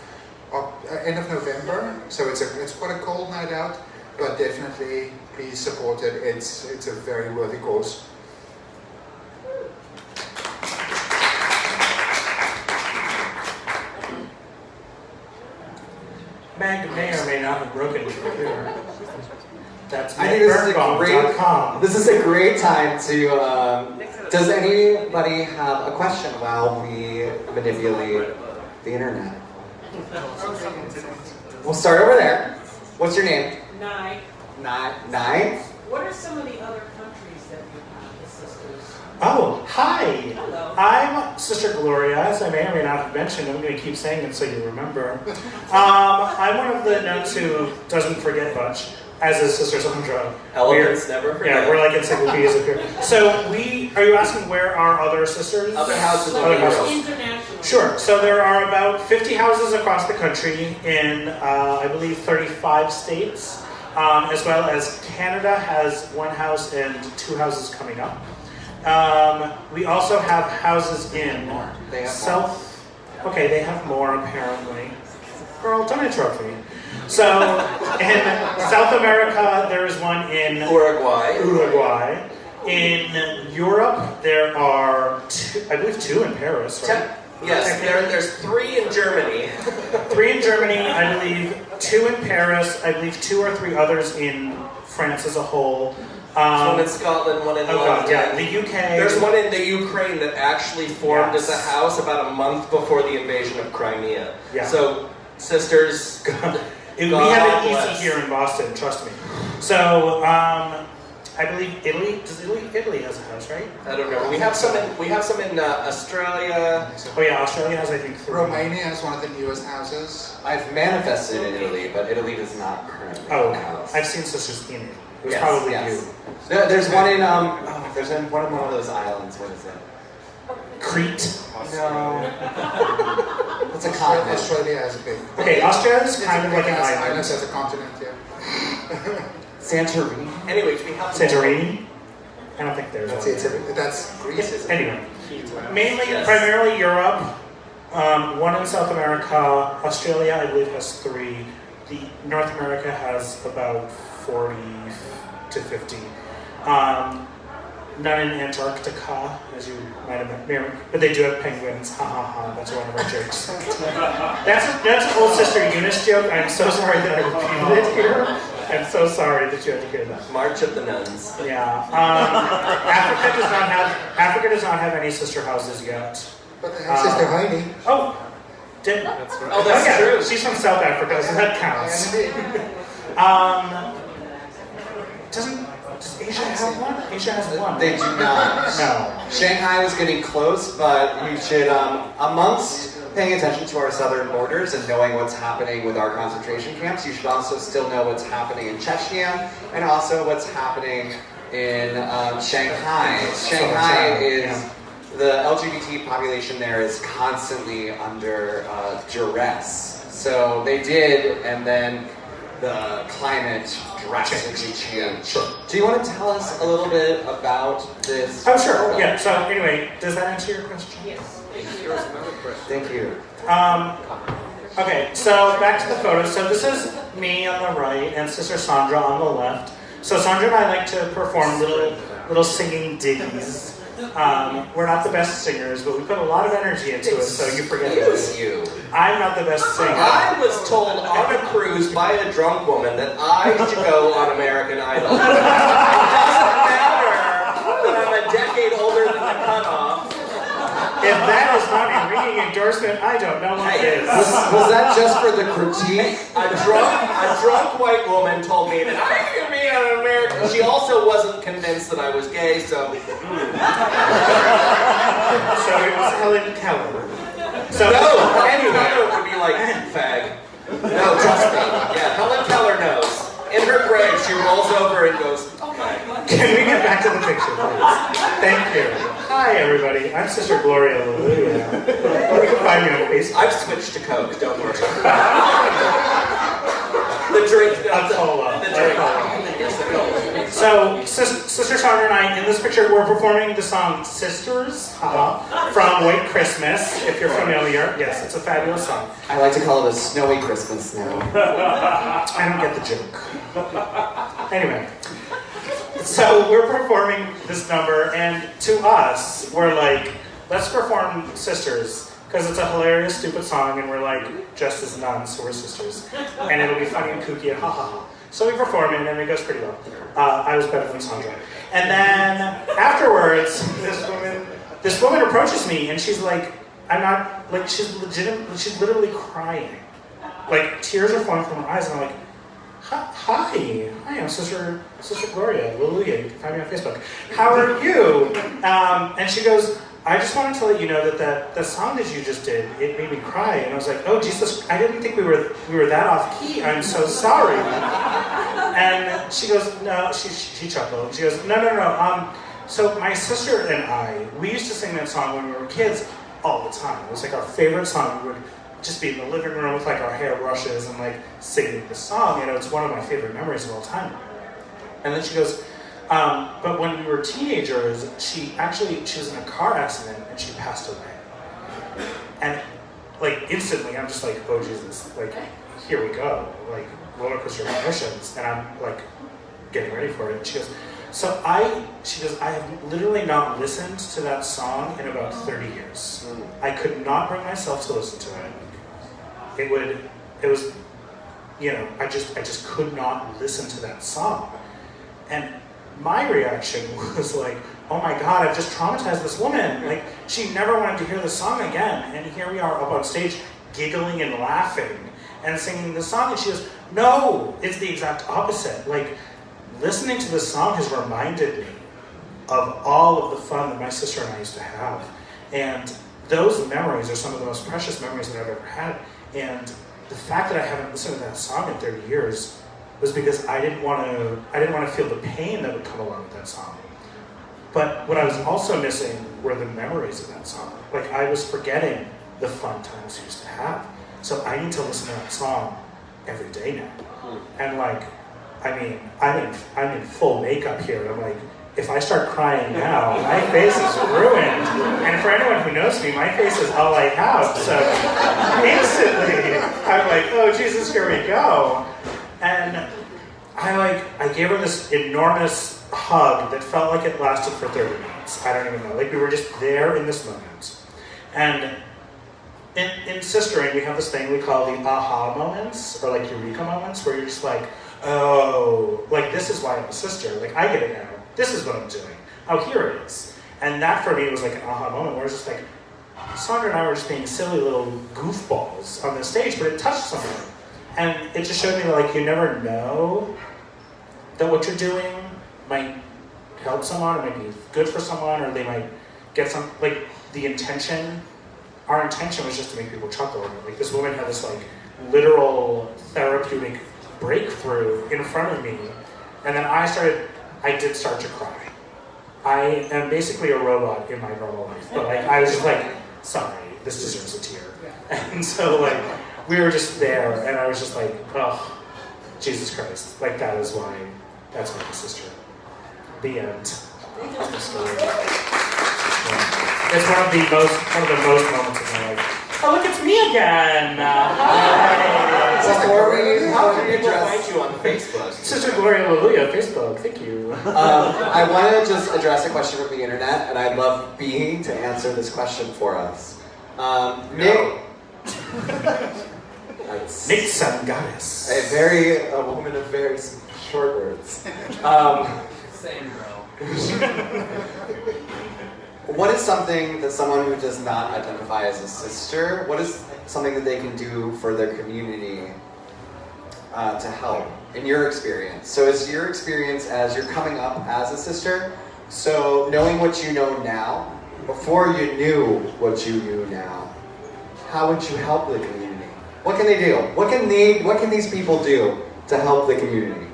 November, so it's quite a cold night out, but definitely please support it. It's a very worthy cause. Meg may or may not have broken your computer. That's I think this is a megbirnbaum.com. This is a great time to. Does anybody have a question while we manipulate the internet? We'll start over there. What's your name? Nye. Nye? What are some of the other countries that you have as sisters? Oh, hi! Hello. I'm Sister Gloria, as I may or may not have mentioned. I'm going to keep saying it so you remember. I'm one of the nuns who doesn't forget much, as is Sister Sandra. Elephants never forget. Yeah, we're like encyclopedias of here. So are you asking where are other sisters? Other houses Other of houses. International. Sure. So there are about 50 houses across the country in, I believe, 35 states, as well as Canada has one house and 2 houses coming up. We also have houses in They have South. Okay, they have more apparently. Girl, don't interrupt me. So in South America, there is one in Uruguay. In Europe, there are 2, I believe 2 in Paris, right? Yes, there's 3 in Germany. 3 in Germany, I believe 2 in Paris, I believe 2 or 3 others in France as a whole. One in Scotland, one in London. Yeah, the UK. There's one in the Ukraine that actually formed Yes. as a house about a month before the invasion of Crimea. Yeah. So, sisters, We God have it bless. easy here in Boston, trust me. So, I believe Italy has a house, right? I don't know. We have some in Australia. Oh yeah, Australia has I think 3. Romania is one of the newest houses. I've manifested in Italy, but Italy does not currently Oh, have a house. I've seen Sisters in it. It was Yes, probably yes. you. There's one in there's in one of those islands. What is it? Crete. No. It's a continent. Australia has a big. Okay, Australia is kind of like an island island. as a continent, yeah. Santorini. Anyways, we have Santorini? I don't think there's That's one. it. That's Greece. Isn't it? Anyway, mainly, Yes. primarily Europe. One in South America. Australia, I believe, has 3. The North America has about 40 to 50. None in Antarctica, as you might have known, but they do have penguins. Ha ha ha! That's one of our jokes. That's an old Sister Eunice joke. I'm so sorry that I repeated it here. I'm so sorry that you had to hear that. March of the Nuns. Yeah. Africa does not have any sister houses yet. But they have Sister Heidi. Oh, Oh, that's yeah, true. she's from South Africa, so that counts. Does Asia have one? Asia has one. They do not. No. Shanghai was getting close, but you should, amongst paying attention to our southern borders and knowing what's happening with our concentration camps, you should also still know what's happening in Chechnya and also what's happening in Shanghai. Shanghai is, the LGBT population there is constantly under duress. So they did, and then the climate drastically changed. Do you want to tell us a little bit about this? Oh, sure. Yeah. So anyway, does that answer your question? Yes. Thank you. Okay, so back to the photo. So this is me on the right and Sister Sandra on the left. So Sandra and I like to perform little singing ditties We're not the best singers, but we put a lot of energy into it, so you forget it. Excuse you. I'm not the best singer. I was told on a cruise by a drunk woman that I should go on American Idol. It doesn't matter that I'm a decade older than the cutoff. If that is not a ringing endorsement, I don't know what is. Was that just for the critique? A drunk white woman told me that I could be an American. She also wasn't convinced that I was gay, so. So it was Helen Keller. So Helen Keller would be like, fag. No, trust me. Yeah, Helen Keller knows. In her grave, she rolls over and goes, fag. Can we get back to the picture, please? Thank you. Hi, everybody. I'm Sister Gloria. Hallelujah. You can find me on Facebook. I've switched to Coke, don't worry. The drink. The drink. So, Sister Sandra and I, in this picture, we're performing the song Sisters from White Christmas, if you're familiar. Yes, it's a fabulous song. I like to call it a snowy Christmas now. I don't get the joke. Anyway. So we're performing this number, and to us, we're like, let's perform Sisters, because it's a hilarious, stupid song, and we're like, dressed as nuns, so we're sisters. And it'll be funny and kooky and ha ha ha. So we perform it, and it goes pretty well. I was better than Sandra. And then, afterwards, this woman approaches me, and she's like, she's literally crying. Like, tears are flowing from her eyes, and I'm like, hi, I'm Sister Gloria. Hallelujah. You can find me on Facebook. How are you? And she goes, I just wanted to let you know that the song that you just did, it made me cry. And I was like, oh Jesus, I didn't think we were that off key. I'm so sorry. And she goes, no. She chuckled. She goes, no. So my sister and I, we used to sing that song when we were kids all the time. It was like our favorite song. We would just be in the living room with like our hair brushes and like singing the song. You know, it's one of my favorite memories of all time. And then she goes, but when we were teenagers, she was in a car accident and she passed away. And like instantly, I'm just like, oh Jesus, like here we go, like roller coaster emotions, and I'm like getting ready for it. And she goes, I have literally not listened to that song in about 30 years. I could not bring myself to listen to it. It was, you know, I just could not listen to that song. And my reaction was like, oh my God, I've just traumatized this woman. Like, she never wanted to hear the song again. And here we are up on stage, giggling and laughing and singing the song. And she goes, no, it's the exact opposite. Like, listening to this song has reminded me of all of the fun that my sister and I used to have. And those memories are some of the most precious memories that I've ever had. And the fact that I haven't listened to that song in 30 years was because I didn't want to feel the pain that would come along with that song. But what I was also missing were the memories of that song. Like, I was forgetting the fun times we used to have. So I need to listen to that song every day now. And like, I mean, I'm in full makeup here. I'm like, if I start crying now, my face is ruined. And for anyone who knows me, my face is all I have. So instantly, I'm like, oh Jesus, here we go. And I gave her this enormous hug that felt like it lasted for 30 minutes. I don't even know. Like, we were just there in this moment. And in sistering, we have this thing we call the aha moments, or like eureka moments, where you're just like, oh, like this is why I'm a sister. Like, I get it now. This is what I'm doing. Oh, here it is. And that for me was like an aha moment where it's just like, Sandra and I were just being silly little goofballs on the stage, but it touched someone. And it just showed me that, like, you never know that what you're doing might help someone, or might be good for someone, or they might get some, like, the intention. Our intention was just to make people chuckle. Like, this woman had this, like, literal therapeutic breakthrough in front of me. And then I did start to cry. I am basically a robot in my normal life, but like, I was just like, sorry, this deserves a tear. And so like, we were just there, and I was just like, oh, Jesus Christ. Like, that's my sister. The end. The story. Yeah. It's one of the most moments of my life. Oh, look, it's me again. Hi. How can people find you on Facebook? Sister Gloria Hallelujah, Facebook. Thank you. I want to just address a question from the internet, and I'd love B to answer this question for us. Nick. Nick Sun Goddess. A woman of very short words. Same girl. What is something that someone who does not identify as a sister, what is something that they can do for their community to help, in your experience? So is your experience as you're coming up as a sister, so knowing what you know now, before you knew what you knew now, how would you help the community? What can they do? What can these people do to help the community?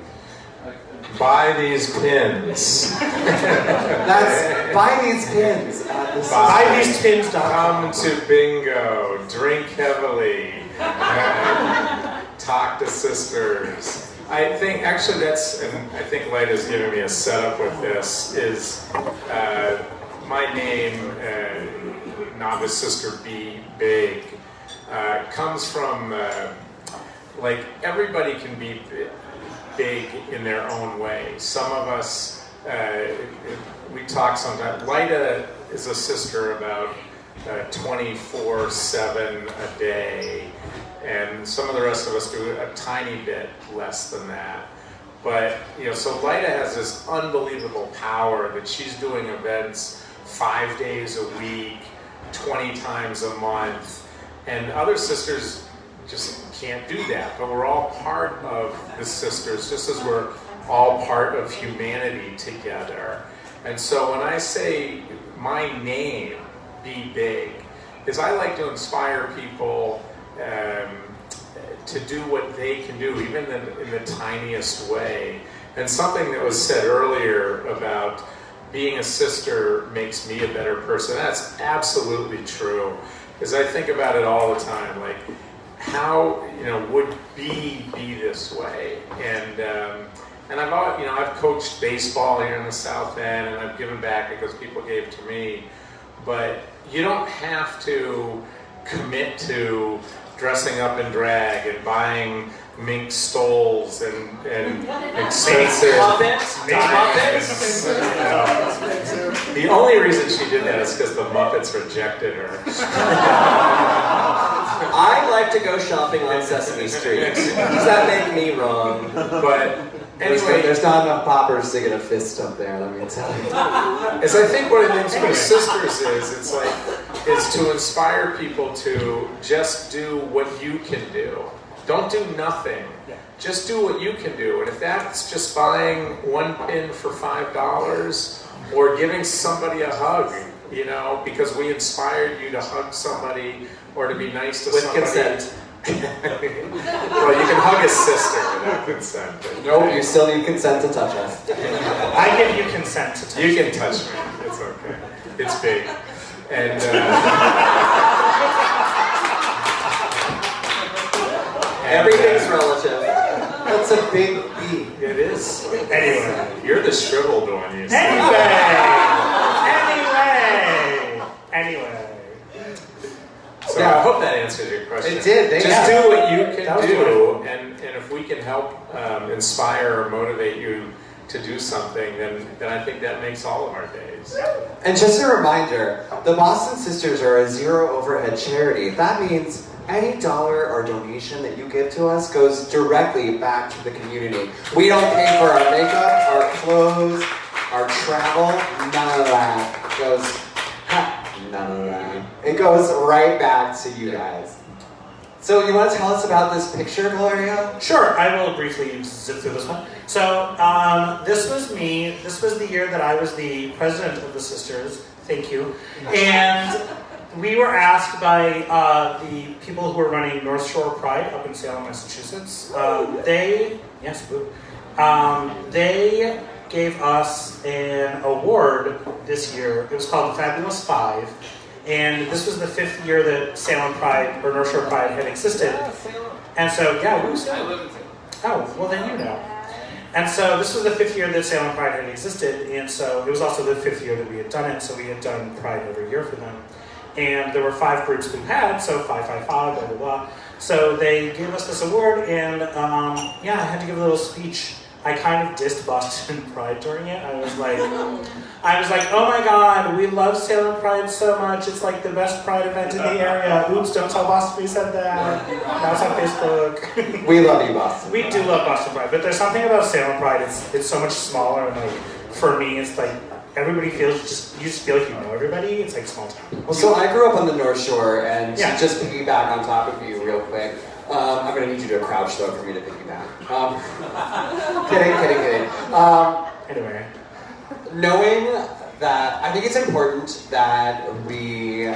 Buy these pins. Buy these pins. Buy these pins. Come to bingo. Drink heavily. Talk to sisters. I think actually that's, and I think Lida's giving me a setup with this, is my name, Novice Sister B, Big, comes from, like, everybody can be big in their own way. Some of us, we talk sometimes. Lida is a sister about 24/7 a day, and some of the rest of us do a tiny bit less than that. But, so Lida has this unbelievable power that she's doing events 5 days a week, 20 times a month, and other sisters just can't do that. But we're all part of the sisters, just as we're all part of humanity together. And so when I say my name, Be Big, is I like to inspire people to do what they can do, even in the tiniest way. And something that was said earlier about being a sister makes me a better person, that's absolutely true. Because I think about it all the time, like, how would be this way? And I've coached baseball here in the South End, and I've given back because people gave to me. But you don't have to commit to dressing up in drag and buying mink stoles and expensive diamonds. The only reason she did that is because the Muppets rejected her. I like to go shopping on Sesame Street. Does that make me wrong? But anyway, there's not enough poppers to get a fist up there, let me tell you. As I think one of the things with sisters is to inspire people to just do what you can do. Don't do nothing. Just do what you can do. And if that's just buying one pin for $5 or giving somebody a hug, because we inspired you to hug somebody or to be nice to somebody. With consent. Well, you can hug a sister without consent. Nope, you still need consent to touch us. I give you consent to touch You can touch me. It's okay. It's big. And everything's relative. That's a big B. It is. Anyway. You're the shriveled one, you see. Anyway. So I hope that answers your question. It did. Just do what you can do, and if we can help inspire or motivate you to do something, then I think that makes all of our days. And just a reminder, the Boston Sisters are a zero overhead charity. That means any dollar or donation that you give to us goes directly back to the community. We don't pay for our makeup, our clothes, our travel, none of that goes, none of that. It goes right back to you guys. So you want to tell us about this picture, Gloria? Sure, I will briefly zip through this one. So this was me. This was the year that I was the president of the Sisters. Thank you. And we were asked by the people who were running North Shore Pride up in Salem, Massachusetts. They gave us an award this year. It was called the Fabulous Five. And this was the 5th year that Salem Pride, or North Shore Pride, had existed. And so, who's Salem? Oh, well then you know. And so this was the 5th year that Salem Pride had existed, and so it was also the 5th year that we had done it, so we had done Pride every year for them. And there were 5 groups we had, so 555, blah, blah, blah. So they gave us this award, and yeah, I had to give a little speech. I kind of dissed Boston Pride during it. I was like, oh my God, we love Salem Pride so much. It's like the best Pride event in the area. Oops, don't tell Boston we said that. Now it's on Facebook. We love you, Boston. We do love Boston Pride, but there's something about Salem Pride. It's so much smaller, and like for me, it's like everybody feels you just feel like you know everybody. It's like small town. Well, so I grew up on the North Shore, and Yeah. to just piggyback on top of you real quick, I'm going to need you to crouch though for me to piggyback. Kidding. Anyway. Knowing that, I think it's important that we're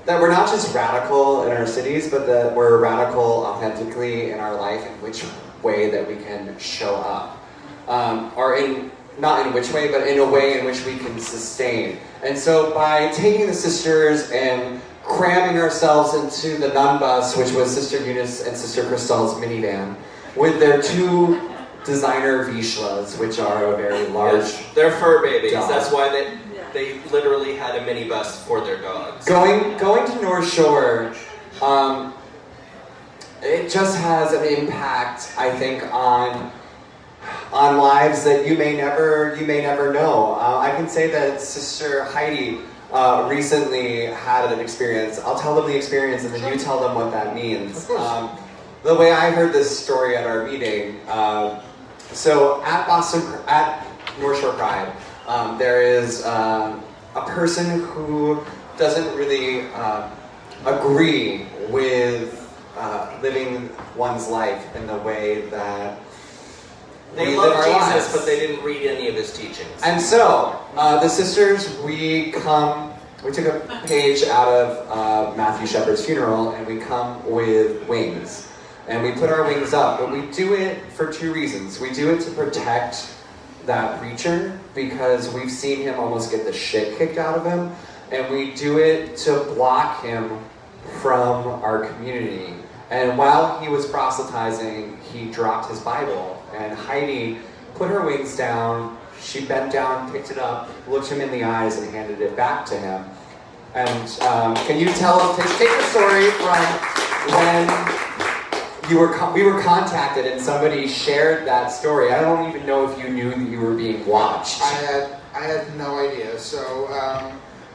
not just radical in our cities, but that we're radical authentically in our life in which way that we can show up. Not in which way, but in a way in which we can sustain. And so by taking the sisters and cramming ourselves into the nun bus, which was Sister Eunice and Sister Crystal's minivan, with their two designer Vishlas, which are a very large... They're fur babies. dog. That's why they literally had a minibus for their dogs. Going to North Shore, it just has an impact, I think, on lives that you may never know. I can say that Sister Heidi recently had an experience. I'll tell them the experience, and then you tell them what that means. The way I heard this story at our meeting, so at North Shore Pride, there is a person who doesn't really agree with living one's life in the way that They we love live our Jesus, lives. but they didn't read any of his teachings. And so, the sisters, we took a page out of Matthew Shepard's funeral, and we come with wings. And we put our wings up, but we do it for two reasons. We do it to protect that preacher, because we've seen him almost get the shit kicked out of him, and we do it to block him from our community. And while he was proselytizing, he dropped his Bible, and Heidi put her wings down, she bent down, picked it up, looked him in the eyes, and handed it back to him. And can you take the story from when we were contacted and somebody shared that story. I don't even know if you knew that you were being watched. I had no idea. So,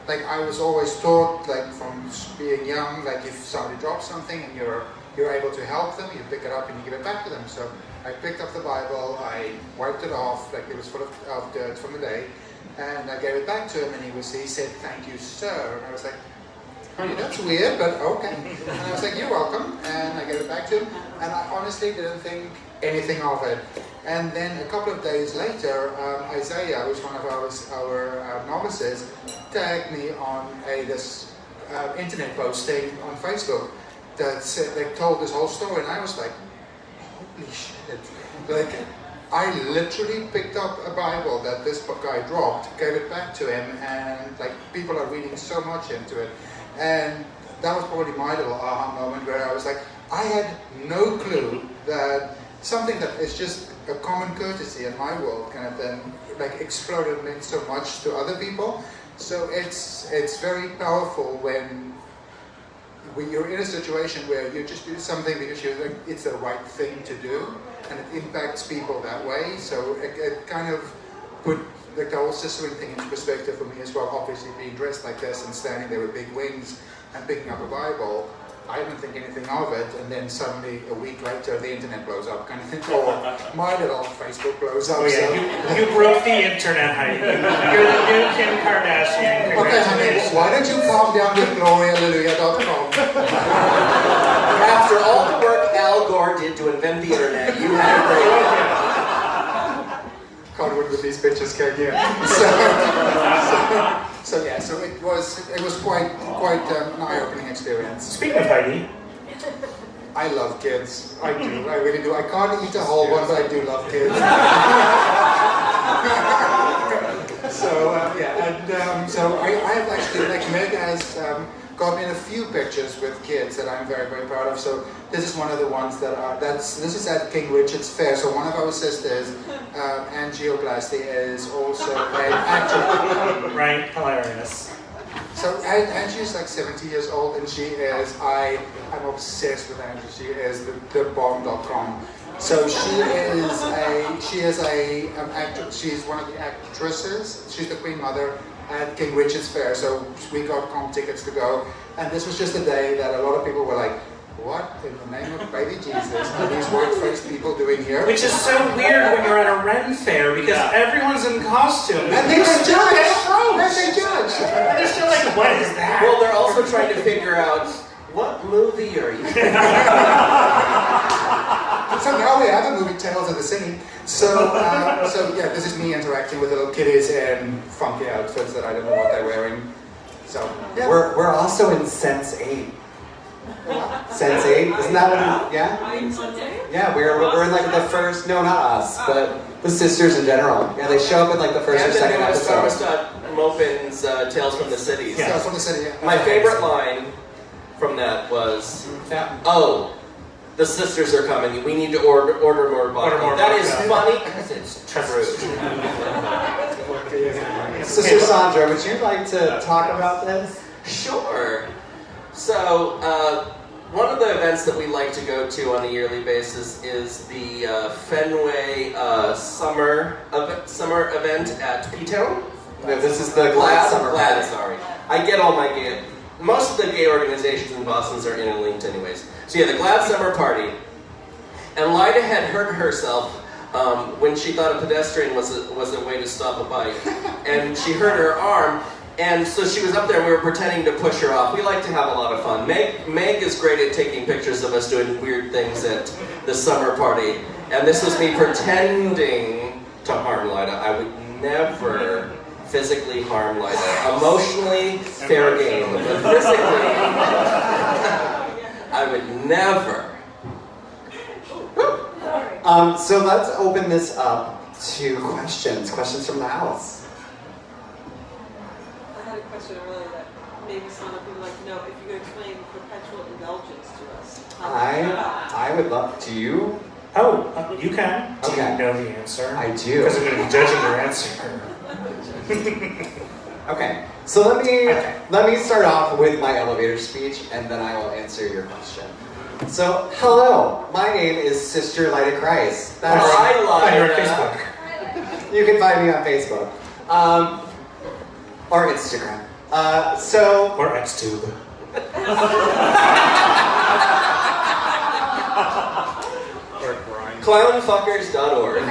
like I was always taught, like from being young, like if somebody drops something and you're able to help them, you pick it up and you give it back to them. So I picked up the Bible, I wiped it off, like it was full of dirt from the day, and I gave it back to him, and he said, "Thank you, sir." And I was like, "Honey, that's weird, but okay." And I was like, "You're welcome," and I gave it back to him, and I honestly didn't think anything of it. And then a couple of days later, Isaiah, who's one of our novices, tagged me on this internet posting on Facebook that said, they told this whole story, and I was like, holy shit. Like, I literally picked up a Bible that this guy dropped, gave it back to him, and like people are reading so much into it. And that was probably my little aha moment where I was like, I had no clue that something that is just a common courtesy in my world kind of then like exploded and meant so much to other people. So it's very powerful when you're in a situation where you just do something because you think it's the right thing to do, and it impacts people that way. So it kind of put like the whole sistering thing into perspective for me as well. Obviously being dressed like this and standing there with big wings and picking up a Bible, I didn't think anything of it, and then suddenly a week later the internet blows up kind of thing. Or my little Facebook blows up. Oh yeah, So. you broke the internet, Heidi. You're the new Kim Kardashian. Okay, honey, why don't you calm down with GloriaHallelujah.com? After all the work Al Gore did to invent the internet, you had a great. Can't win with these bitches, can you? So yeah, so it was quite an eye-opening experience. Speaking of Heidi, I love kids. I do. I really do. I can't eat a whole one, but I do love kids. So yeah, and so I have actually, like Meg has got me in a few pictures with kids that I'm very, very proud of. So this is one of the ones this is at King Richard's Fair. So one of our sisters, angioplasty, is also an actor. right? Hilarious. So Angie's like 70 years old, and I'm obsessed with Angie. She is the bomb.com. So she's one of the actresses. She's the Queen Mother at King Richard's Fair. So we got comp tickets to go, and this was just a day that a lot of people were like, what in the name of baby Jesus are these white-faced people doing here? Which is so weird when you're at a Ren fair because everyone's in costume. And they judge. And they judge. And they're still like, what is that? Well, they're also trying to figure out, what movie are you in? So now we have a movie, Tales of the City. So yeah, this is me interacting with little kiddies in funky outfits that I don't know what they're wearing. So yeah. We're also in Sense 8. Sense 8? Isn't that what yeah? Yeah, we're in like the first, no, not us, but the sisters in general. Yeah, they show up in like the first or second episode. Mopin's Tales from the City. Yeah. Tales from the City, yeah. My favorite line from that was, oh, the sisters are coming. We need to order more vodka. That is funny because it's true. Sister Sandra, would you like to talk about this? Sure. So, one of the events that we like to go to on a yearly basis is the Fenway summer event at P-Town. No, this is the Glad Summer Glad, Party. sorry. I get all my gay... Most of the gay organizations in Boston are interlinked anyways. So yeah, the Glad Summer Party. And Lyda had hurt herself when she thought a pedestrian was a way to stop a bike. And she hurt her arm. And so she was up there and we were pretending to push her off. We like to have a lot of fun. Meg is great at taking pictures of us doing weird things at the summer party. And this was me pretending to harm Lyda. I would never physically harm Lyda. Emotionally, fair game. But physically, I would never. So let's open this up to questions from the house. I had a question earlier that maybe some of people like to know if you could explain perpetual indulgence to us. I would love. Do you? Oh, you can. Do Okay. you know the answer? I do. Because I'm going to be judging your answer. Okay. So let me start off with my elevator speech, and then I will answer your question. So, hello. My name is Sister Lyda Christ. Hi, Lyda. On Facebook. You can find me on Facebook. Or Instagram. Or Xtube. Clownfuckers.org.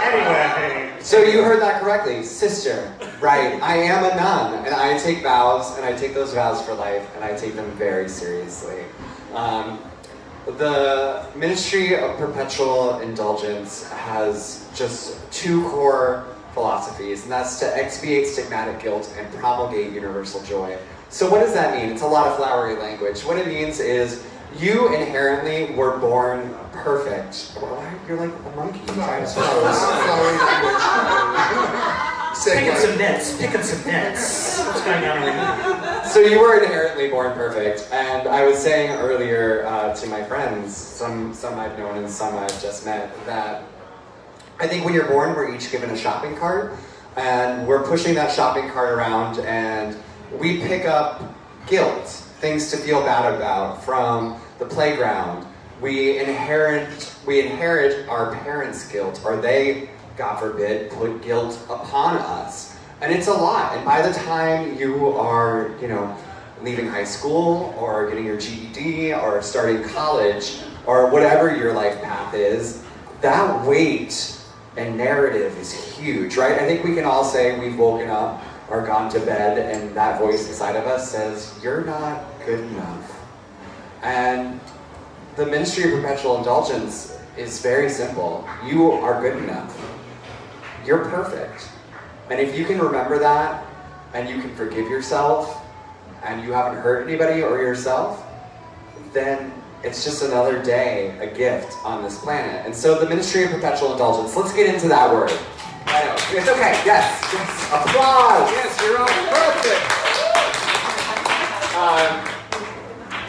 Anyway. So you heard that correctly, sister. Right, I am a nun, and I take vows, and I take those vows for life, and I take them very seriously. The Ministry of Perpetual Indulgence has just two core philosophies, and that's to expiate stigmatic guilt and promulgate universal joy. So what does that mean? It's a lot of flowery language. What it means is you inherently were born perfect. Why? You're like a monkey. Trying to Flowery language. Pick up some nets. Pick up some nets. What's going on over here? So you were inherently born perfect, and I was saying earlier to my friends, some I've known and some I've just met, that I think when you're born, we're each given a shopping cart, and we're pushing that shopping cart around, and we pick up guilt, things to feel bad about from the playground. We inherit our parents' guilt, or they, God forbid, put guilt upon us. And it's a lot. And by the time you are, leaving high school, or getting your GED, or starting college, or whatever your life path is, that weight and narrative is huge, right? I think we can all say we've woken up or gone to bed, and that voice inside of us says, you're not good enough. And the Ministry of Perpetual Indulgence is very simple. You are good enough. You're perfect. And if you can remember that, and you can forgive yourself, and you haven't hurt anybody or yourself, then it's just another day, a gift on this planet. And so the Ministry of Perpetual Indulgence, let's get into that word. I know, it's okay, yes. Applause! Yes, you're all perfect!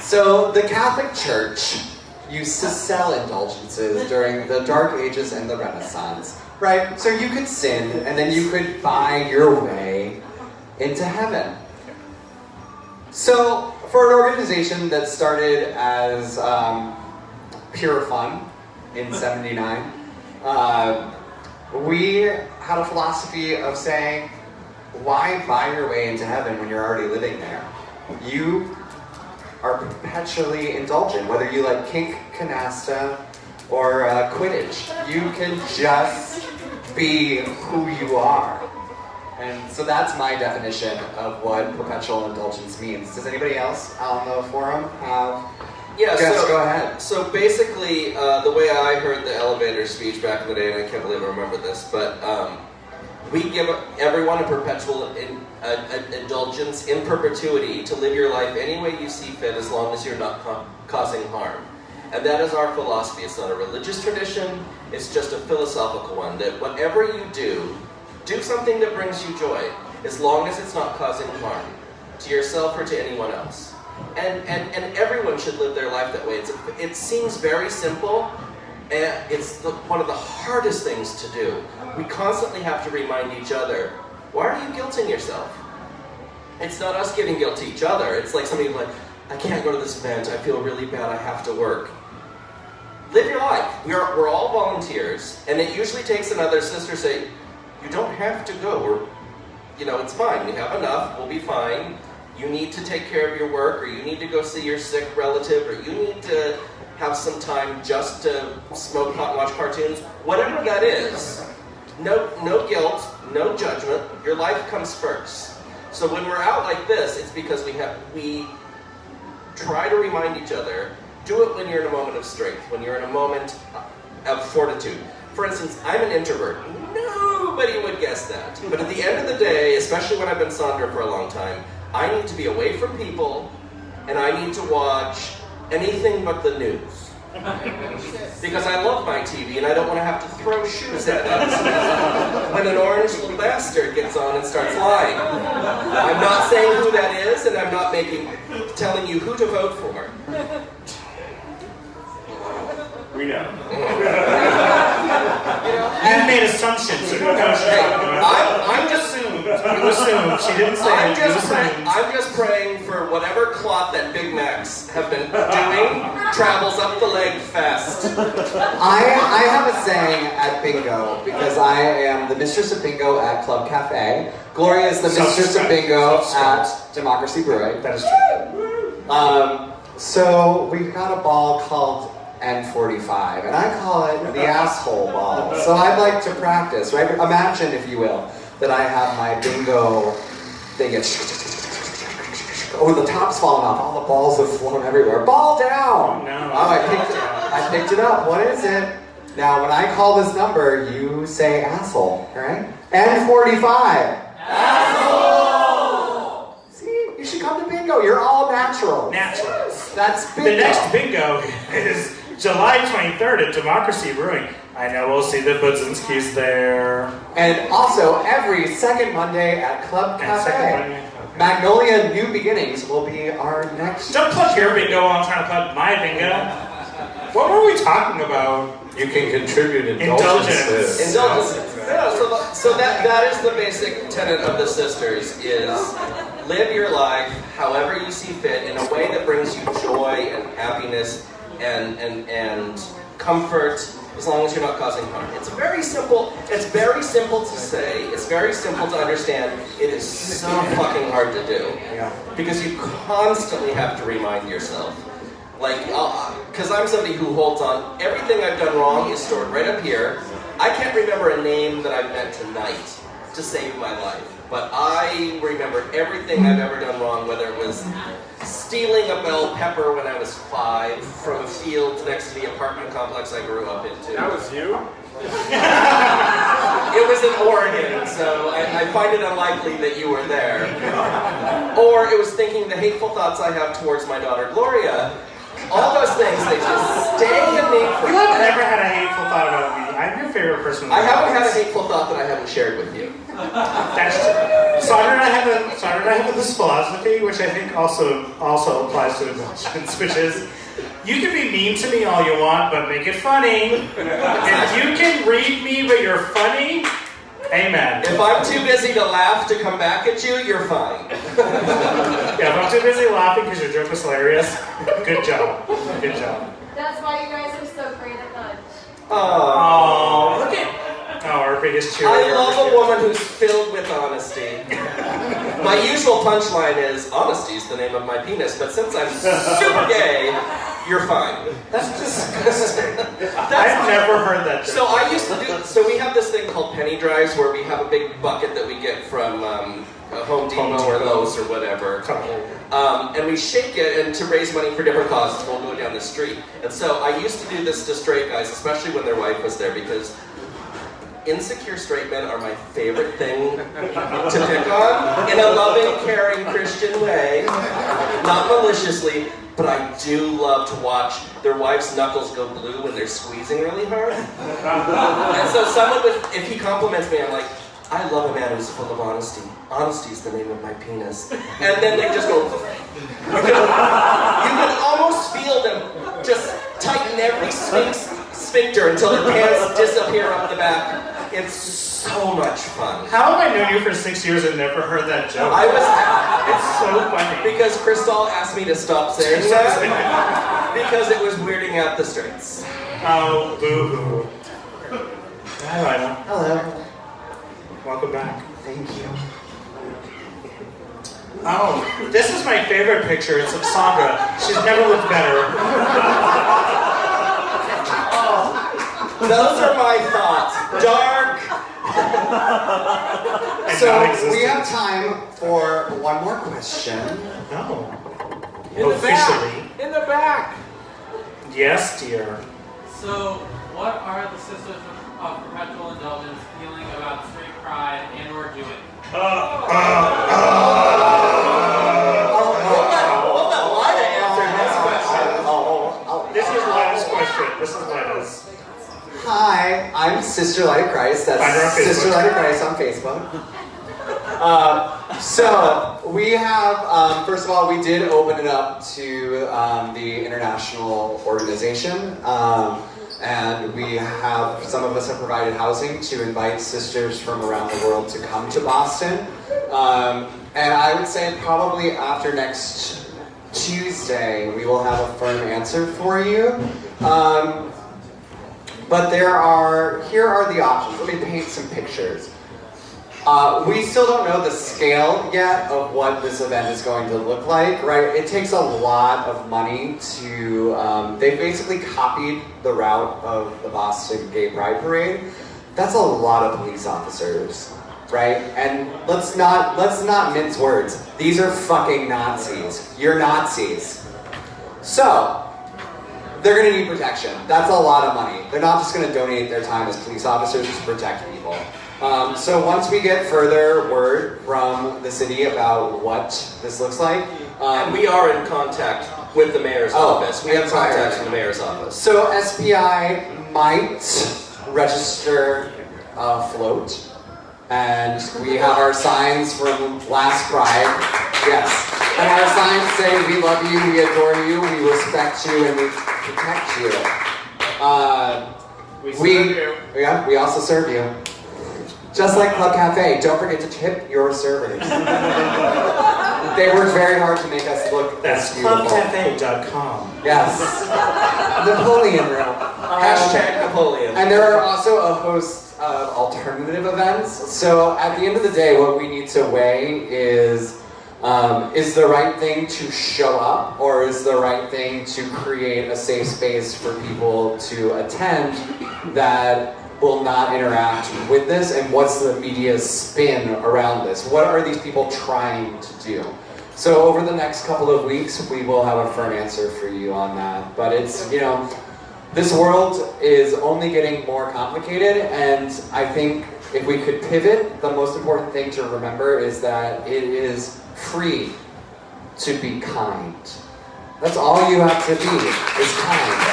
So the Catholic Church used to sell indulgences during the Dark Ages and the Renaissance, right? So you could sin, and then you could buy your way into heaven. So, for an organization that started as pure fun in '79, we had a philosophy of saying, why buy your way into heaven when you're already living there? You are perpetually indulgent, whether you like kink, canasta, or Quidditch. You can just be who you are. And so that's my definition of what perpetual indulgence means. Does anybody else on the forum have? Yeah, Yes, go ahead. So basically, the way I heard the elevator speech back in the day, and I can't believe I remember this, but we give everyone a perpetual indulgence in perpetuity to live your life any way you see fit as long as you're not causing harm. And that is our philosophy. It's not a religious tradition, it's just a philosophical one, that whatever you do something that brings you joy, as long as it's not causing harm to yourself or to anyone else. And everyone should live their life that way. It seems very simple, and it's one of the hardest things to do. We constantly have to remind each other, why are you guilting yourself? It's not us giving guilt to each other. It's like somebody like, I can't go to this event, I feel really bad, I have to work. Live your life. We're all volunteers, and it usually takes another sister say, you don't have to go, or, it's fine, we have enough, we'll be fine. You need to take care of your work, or you need to go see your sick relative, or you need to have some time just to smoke pot and watch cartoons. Whatever that is, no guilt, no judgment, your life comes first. So when we're out like this, it's because we try to remind each other, do it when you're in a moment of strength, when you're in a moment of fortitude. For instance, I'm an introvert. Nobody would guess that. But at the end of the day, especially when I've been Sandra for a long time, I need to be away from people, and I need to watch anything but the news. Because I love my TV, and I don't want to have to throw shoes at it when an orange little bastard gets on and starts lying. I'm not saying who that is, and I'm not telling you who to vote for. We know. You made assumptions, so you know what she's talking about. I'm just You assumed. She didn't say it. You assumed. I'm just praying for whatever clot that Big Macs have been doing travels up the leg fast. I have a saying at bingo, because I am the mistress of bingo at Club Cafe. Gloria is the mistress of bingo at Democracy Brewing. That is true. So we've got a ball called N45, and I call it the asshole ball. So I'd like to practice, right? Imagine, if you will, that I have my bingo thing. The top's falling off. All the balls have flown everywhere. Ball down! No. Oh, I picked it up. What is it? Now, when I call this number, you say asshole, right? N45. Asshole! See, you should come to bingo. You're all natural. Naturals. That's bingo. The next bingo is July 23rd at Democracy Brewing. I know we'll see the Budzinskis there. And also, every second Monday at Club Cafe. Magnolia New Beginnings will be our next... Don't plug your bingo while I'm trying to plug my bingo. What were we talking about? You can contribute indulgences. Indulgences. Yeah, so that is the basic tenet of the sisters, is live your life however you see fit in a way that brings you joy and happiness and comfort, as long as you're not causing harm. It's very simple to say, it's very simple to understand. It is so fucking hard to do. Yeah. Because you constantly have to remind yourself. Like, because I'm somebody who holds on, everything I've done wrong is stored right up here. I can't remember a name that I've met tonight to save my life. But I remember everything I've ever done wrong, whether it was stealing a bell pepper when I was 5 from a field next to the apartment complex I grew up into. That was you? It was in Oregon, so I find it unlikely that you were there. Or it was thinking the hateful thoughts I have towards my daughter Gloria. All those things, they just stay in me You forever. have never had a hateful thought about me. I'm your favorite person. I haven't had a hateful thought that I haven't shared with you. That's true. Sandra and I have this philosophy, which I think also applies to indulgence, which is, you can be mean to me all you want, but make it funny. If you can read me, but you're funny, Amen. If I'm too busy to laugh to come back at you, you're fine. Yeah, if I'm too busy laughing because your joke was hilarious, good job. Good job. That's why you guys are so great at lunch. Oh, look at our biggest cheerleader. I love a woman who's filled with honesty. My usual punchline is, honesty is the name of my penis, but since I'm super gay, you're fine. That's disgusting. I've never heard that joke. So I used to do, so we have this thing called penny drives where we have a big bucket that we get from Home Depot or Lowe's or whatever. And we shake it, and to raise money for different causes, we'll go down the street. And so I used to do this to straight guys, especially when their wife was there, because insecure straight men are my favorite thing to pick on in a loving, caring, Christian way, not maliciously, but I do love to watch their wife's knuckles go blue when they're squeezing really hard. And so someone would, if he compliments me, I'm like, I love a man who's full of honesty. Honesty is the name of my penis. And then they just go, you can almost feel them just tighten every sphincter until their pants disappear up the back. It's so much fun. How have I known you for 6 years and never heard that joke? It's so funny. Because Crystal asked me to stop saying that because it was weirding out the straights. Oh, boo-hoo. Hi, Lila. Hello. Welcome back. Thank you. Oh, this is my favorite picture. It's of Sandra. She's never looked better. Those are my thoughts. Dark. And So non-existent. we have time for one more question. No. In the Officially. back. In the back. Yes, dear. So, what are the Sisters of Perpetual Indulgence feeling about straight pride and/or doing? Hold on, Lila answered this question. This is Lana's question. This is Lana's. Hi, I'm Sister Light of Christ. That's Find her on Facebook. Sister Light of Christ on Facebook. So we have, first of all, we did open it up to the international organization, and we have, some of us have provided housing to invite sisters from around the world to come to Boston. And I would say probably after next Tuesday, we will have a firm answer for you. But here are the options. Let me paint some pictures. We still don't know the scale yet of what this event is going to look like, right? It takes a lot of money to, they basically copied the route of the Boston Gay Pride Parade. That's a lot of police officers, right? And let's not mince words. These are fucking Nazis. You're Nazis. So, they're gonna need protection. That's a lot of money. They're not just gonna donate their time as police officers to protect people. So once we get further word from the city about what this looks like, And we are in contact with the mayor's office. We have contacts from the mayor's office. So SPI might register a float, and we have our signs from last Pride. Yes, and our signs say, "We love you, we adore you, we respect you, and we protect you." We serve you. Yeah, we also serve you. Just like Club Cafe, don't forget to tip your servers. They worked very hard to make us look That's this beautiful. clubcafe.com. Yes. Napoleon Room. Hashtag Napoleon. And there are also a host of alternative events. So at the end of the day, what we need to weigh is the right thing to show up, or is the right thing to create a safe space for people to attend that will not interact with this, and what's the media's spin around this? What are these people trying to do? So over the next couple of weeks, we will have a firm answer for you on that. But it's, you know, this world is only getting more complicated, and I think if we could pivot, the most important thing to remember is that it is free to be kind. That's all you have to be, is kind.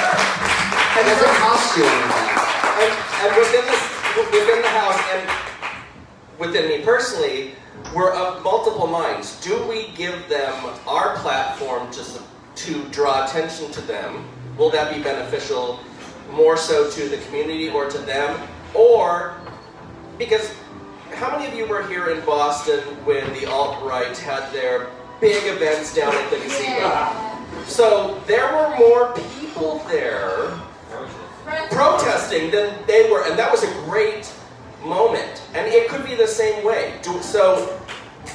And it doesn't cost you anything. And within the house, and within me personally, we're of multiple minds. Do we give them our platform to draw attention to them? Will that be beneficial more so to the community or to them? Or, because how many of you were here in Boston when the alt-right had their big events down at the gazebo? Yeah. So there were more people there protesting than they were, and that was a great moment. And it could be the same way. So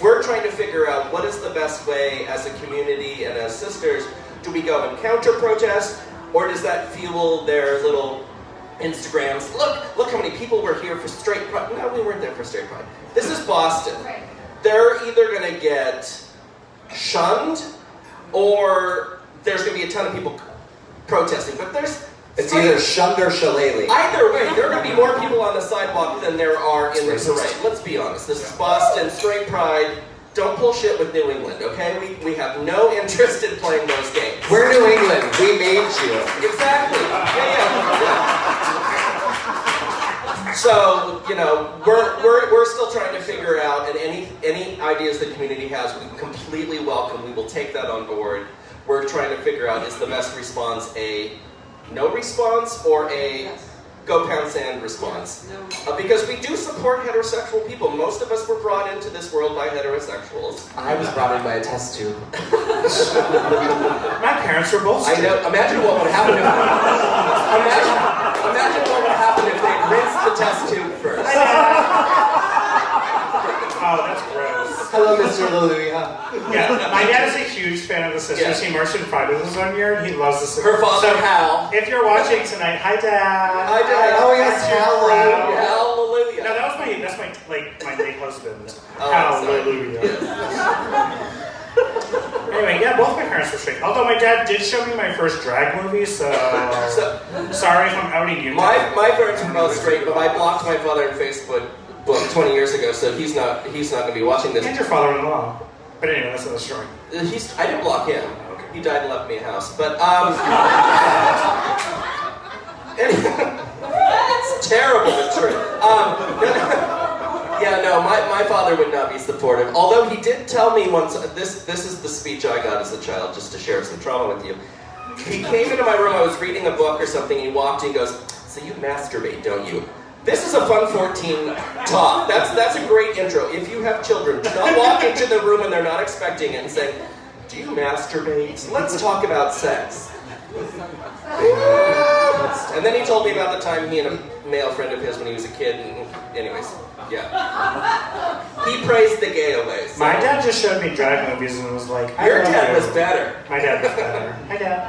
we're trying to figure out what is the best way as a community and as sisters. Do we go and counter-protest, or does that fuel their little Instagrams? Look how many people were here for straight pride. No, we weren't there for straight pride. This is Boston. Right. They're either going to get shunned, or there's going to be a ton of people protesting. But It's either shunned or shillelagh. either way, there are going to be more people on the sidewalk than there are in the Racist. parade. Let's be honest. This is Boston, straight pride. Don't pull shit with New England, okay? We have no interest in playing those games. We're New England. We made you. Exactly. Yeah. So, we're still trying to figure out, and any ideas the community has, we completely welcome. We will take that on board. We're trying to figure out, is the best response a no response or a go pound sand response? No. Because we do support heterosexual people. Most of us were brought into this world by heterosexuals. I was brought in by a test tube. My parents were both I straight. know. Imagine what would happen if imagine what would happen if they rinsed the test tube first. Oh, that's gross. Hello, Mr. Lilia. Yeah, my dad is a huge fan of the sisters. Yeah. He marched in Pride with us one year, and he loves the sisters. Her father, So, Hal. if you're watching tonight, hi Dad. Hi, Dad. Oh, yes, Aren't you hallelujah. proud? Hallelujah. No, that's my late husband. Oh, Hallelujah. Anyway, yeah, both my parents were straight. Although my dad did show me my first drag movie, so sorry if I'm outing you. My parents were both straight, but I blocked my father on Facebook 20 years ago, so he's not going to be watching this. And your father-in-law. But anyway, that's another story. I didn't block him. He died and left me a house. But it's terrible but true. Yeah, no, my father would not be supportive. Although he did tell me once, this is the speech I got as a child, just to share some trauma with you. He came into my room, I was reading a book or something, he walked in and goes, "So you masturbate, don't you?" This is a fun 14 talk. That's a great intro. If you have children, do not walk into the room when they're not expecting it and say, "Do you masturbate? Let's talk about sex." And then he told me about the time he and a male friend of his when he was a kid. And anyways, yeah. He praised the gay away. So. My dad just showed me drag movies and was like, I Your love dad you. was better. My dad was better. Hi, Dad.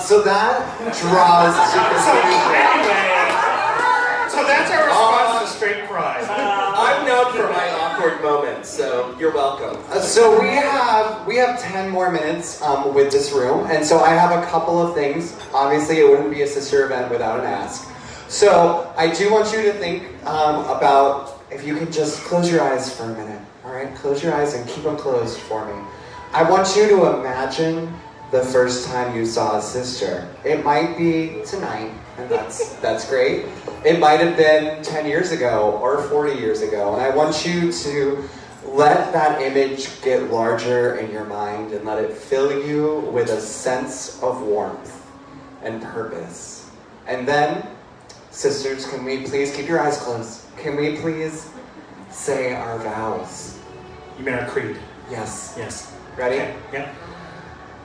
So that draws to Anyway, so that's our response to straight pride. I'm known for my awkward moments, so you're welcome. So we have 10 more minutes with this room, and so I have a couple of things. Obviously, it wouldn't be a sister event without an ask. So I do want you to think about if you could just close your eyes for a minute. All right, close your eyes and keep them closed for me. I want you to imagine the first time you saw a sister. It might be tonight, and that's great. It might have been 10 years ago or 40 years ago, and I want you to let that image get larger in your mind and let it fill you with a sense of warmth and purpose. And then, sisters, can we please keep your eyes closed? Can we please say our vows? You mean our creed? Yes. Yes. Ready? Okay. Yeah.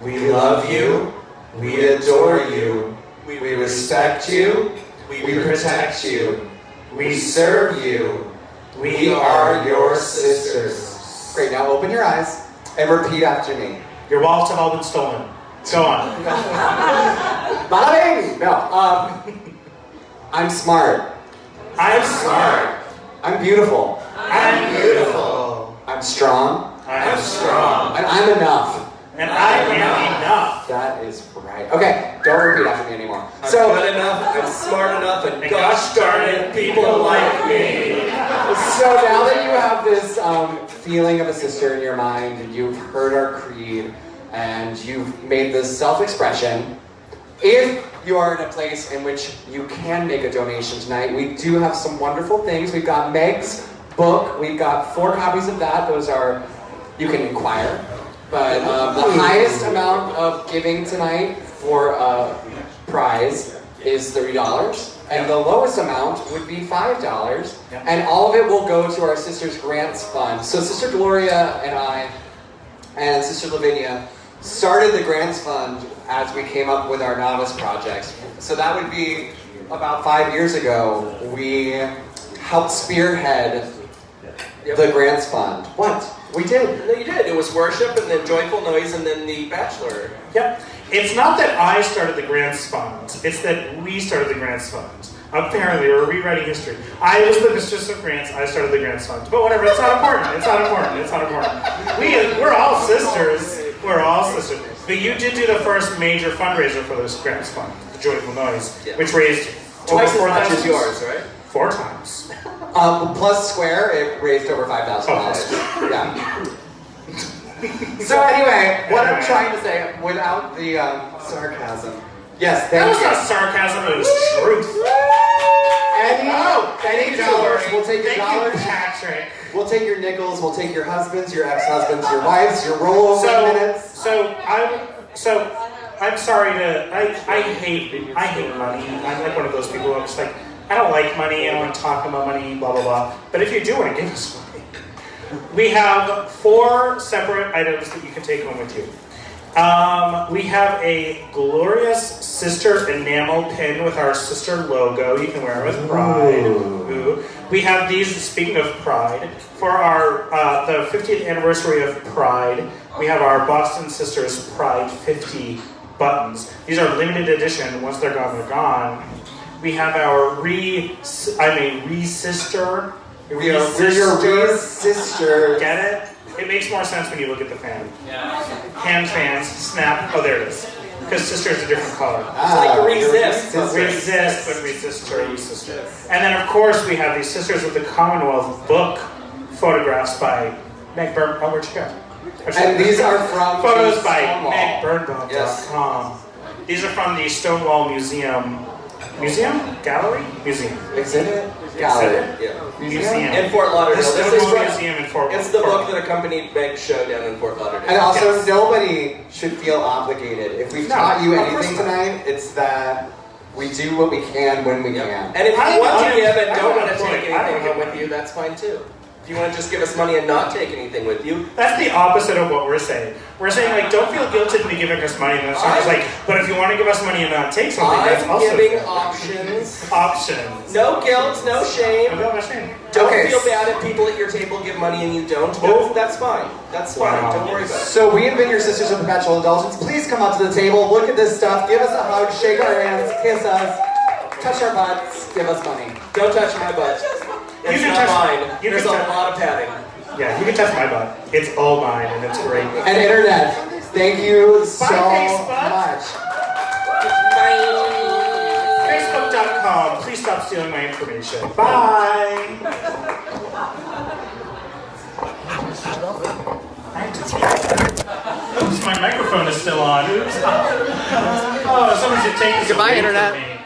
We love you, we adore you, we respect you, we protect you, we serve you, we are your sisters. Great, now open your eyes and repeat after me. Your wallets have all been stolen. Go on. Bada bing! No, I'm smart. I'm smart. I'm beautiful. I'm beautiful. I'm strong. I'm strong. And I'm enough. And I am enough. That is right. Okay, don't repeat after me anymore. I'm good enough, I'm smart enough, and gosh darn it, people like me. So now that you have this feeling of a sister in your mind, and you've heard our creed, and you've made this self-expression, if you are in a place in which you can make a donation tonight, we do have some wonderful things. We've got Meg's book. We've got 4 copies of that. Those are, you can inquire. But the highest amount of giving tonight for a prize is $3, and the lowest amount would be $5, Yeah. and all of it will go to our Sisters Grants Fund. So Sister Gloria and I, and Sister Lavinia, started the Grants Fund as we came up with our novice projects. So that would be about 5 years ago. We helped spearhead the Grants Fund. What? We did. No, you did. It was worship, and then joyful noise, and then the bachelor. Yep. It's not that I started the Grants Fund, it's that we started the Grants Fund. Apparently, we're rewriting history. I was the mistress of grants, I started the Grants Fund. But whatever, it's not important, it's not important, it's not important. We're all sisters, we're all sisters. But you did do the first major fundraiser for this Grants Fund, the Joyful Noise, which raised Twice as over much 4,000. as yours, right? 4 times. Plus Square, it raised over $5,000. Oh. Yeah. So anyway, what I'm trying to say, without the sarcasm. Yes, That thank was you. not sarcasm, it was truth. Any dollars, we'll take your Thank you, dollars. Patrick. We'll take your nickels, we'll take your husbands, your ex-husbands, your wives, your rollover minutes. So I'm sorry to I hate money. I'm like one of those people who I'm just like, I don't like money, I don't want to talk about money, blah blah blah. But if you do want to give us money, we have 4 separate items that you can take home with you. We have a glorious sister enamel pin with our sister logo. You can wear it with pride. Ooh. We have these, speaking of pride, for our the 50th anniversary of Pride, we have our Boston Sisters Pride 50 buttons. These are limited edition. Once they're gone, they're gone. We have our re-sister. We're your sister. Get it? It makes more sense when you look at the fan. Yeah. Hand fans, snap. Oh, there it is. Because sister is a different color. It's like resist. Resist, but sister. And then, of course, we have these Sisters of the Commonwealth book photographs by Meg Birnbaum. Oh, where'd you go? And these are from photos by Stonewall. megbirnbaum.com. Yes. These are from the Stonewall Museum. Museum? Gallery? Museum. Exhibit? Gallery. Yeah. Museum. In Fort Lauderdale. The This is Stonewall from, Museum in Fort it's the Fort- book that accompanied Meg's show down in Fort Lauderdale. And also, Yes. nobody should feel obligated. If we've No, taught you of course anything not. tonight, it's that we do what we can when we can. And if you I'm want to give and I'm don't want to unemployed. take I don't anything have with you, that's fine too. If you want to just give us money and not take anything with you, That's the opposite of what we're saying. We're saying, like, don't feel guilty to be giving us money. And it's like, but if you want to give us money and not take something, that's I'm also giving good. options. Options. No guilt, no shame. No, no shame. Don't Okay. feel bad if people at your table give money and you don't. Oh. That's fine. That's fine. Wow. Don't worry about it. So we have been your Sisters of Perpetual Indulgence. Please come up to the table, look at this stuff, give us a hug, shake our hands, kiss us, touch our butts, give us money. Don't touch my butt. It's can not touch- mine. you There's a can touch- lot of padding. Yeah, you can touch my butt. It's all mine, and it's great. And internet, thank you so Facebook. much. Facebook.com. Please stop stealing my information. Bye. Oops, my microphone is still on. Oops. Oh, someone should take this Goodbye, away from Internet. me.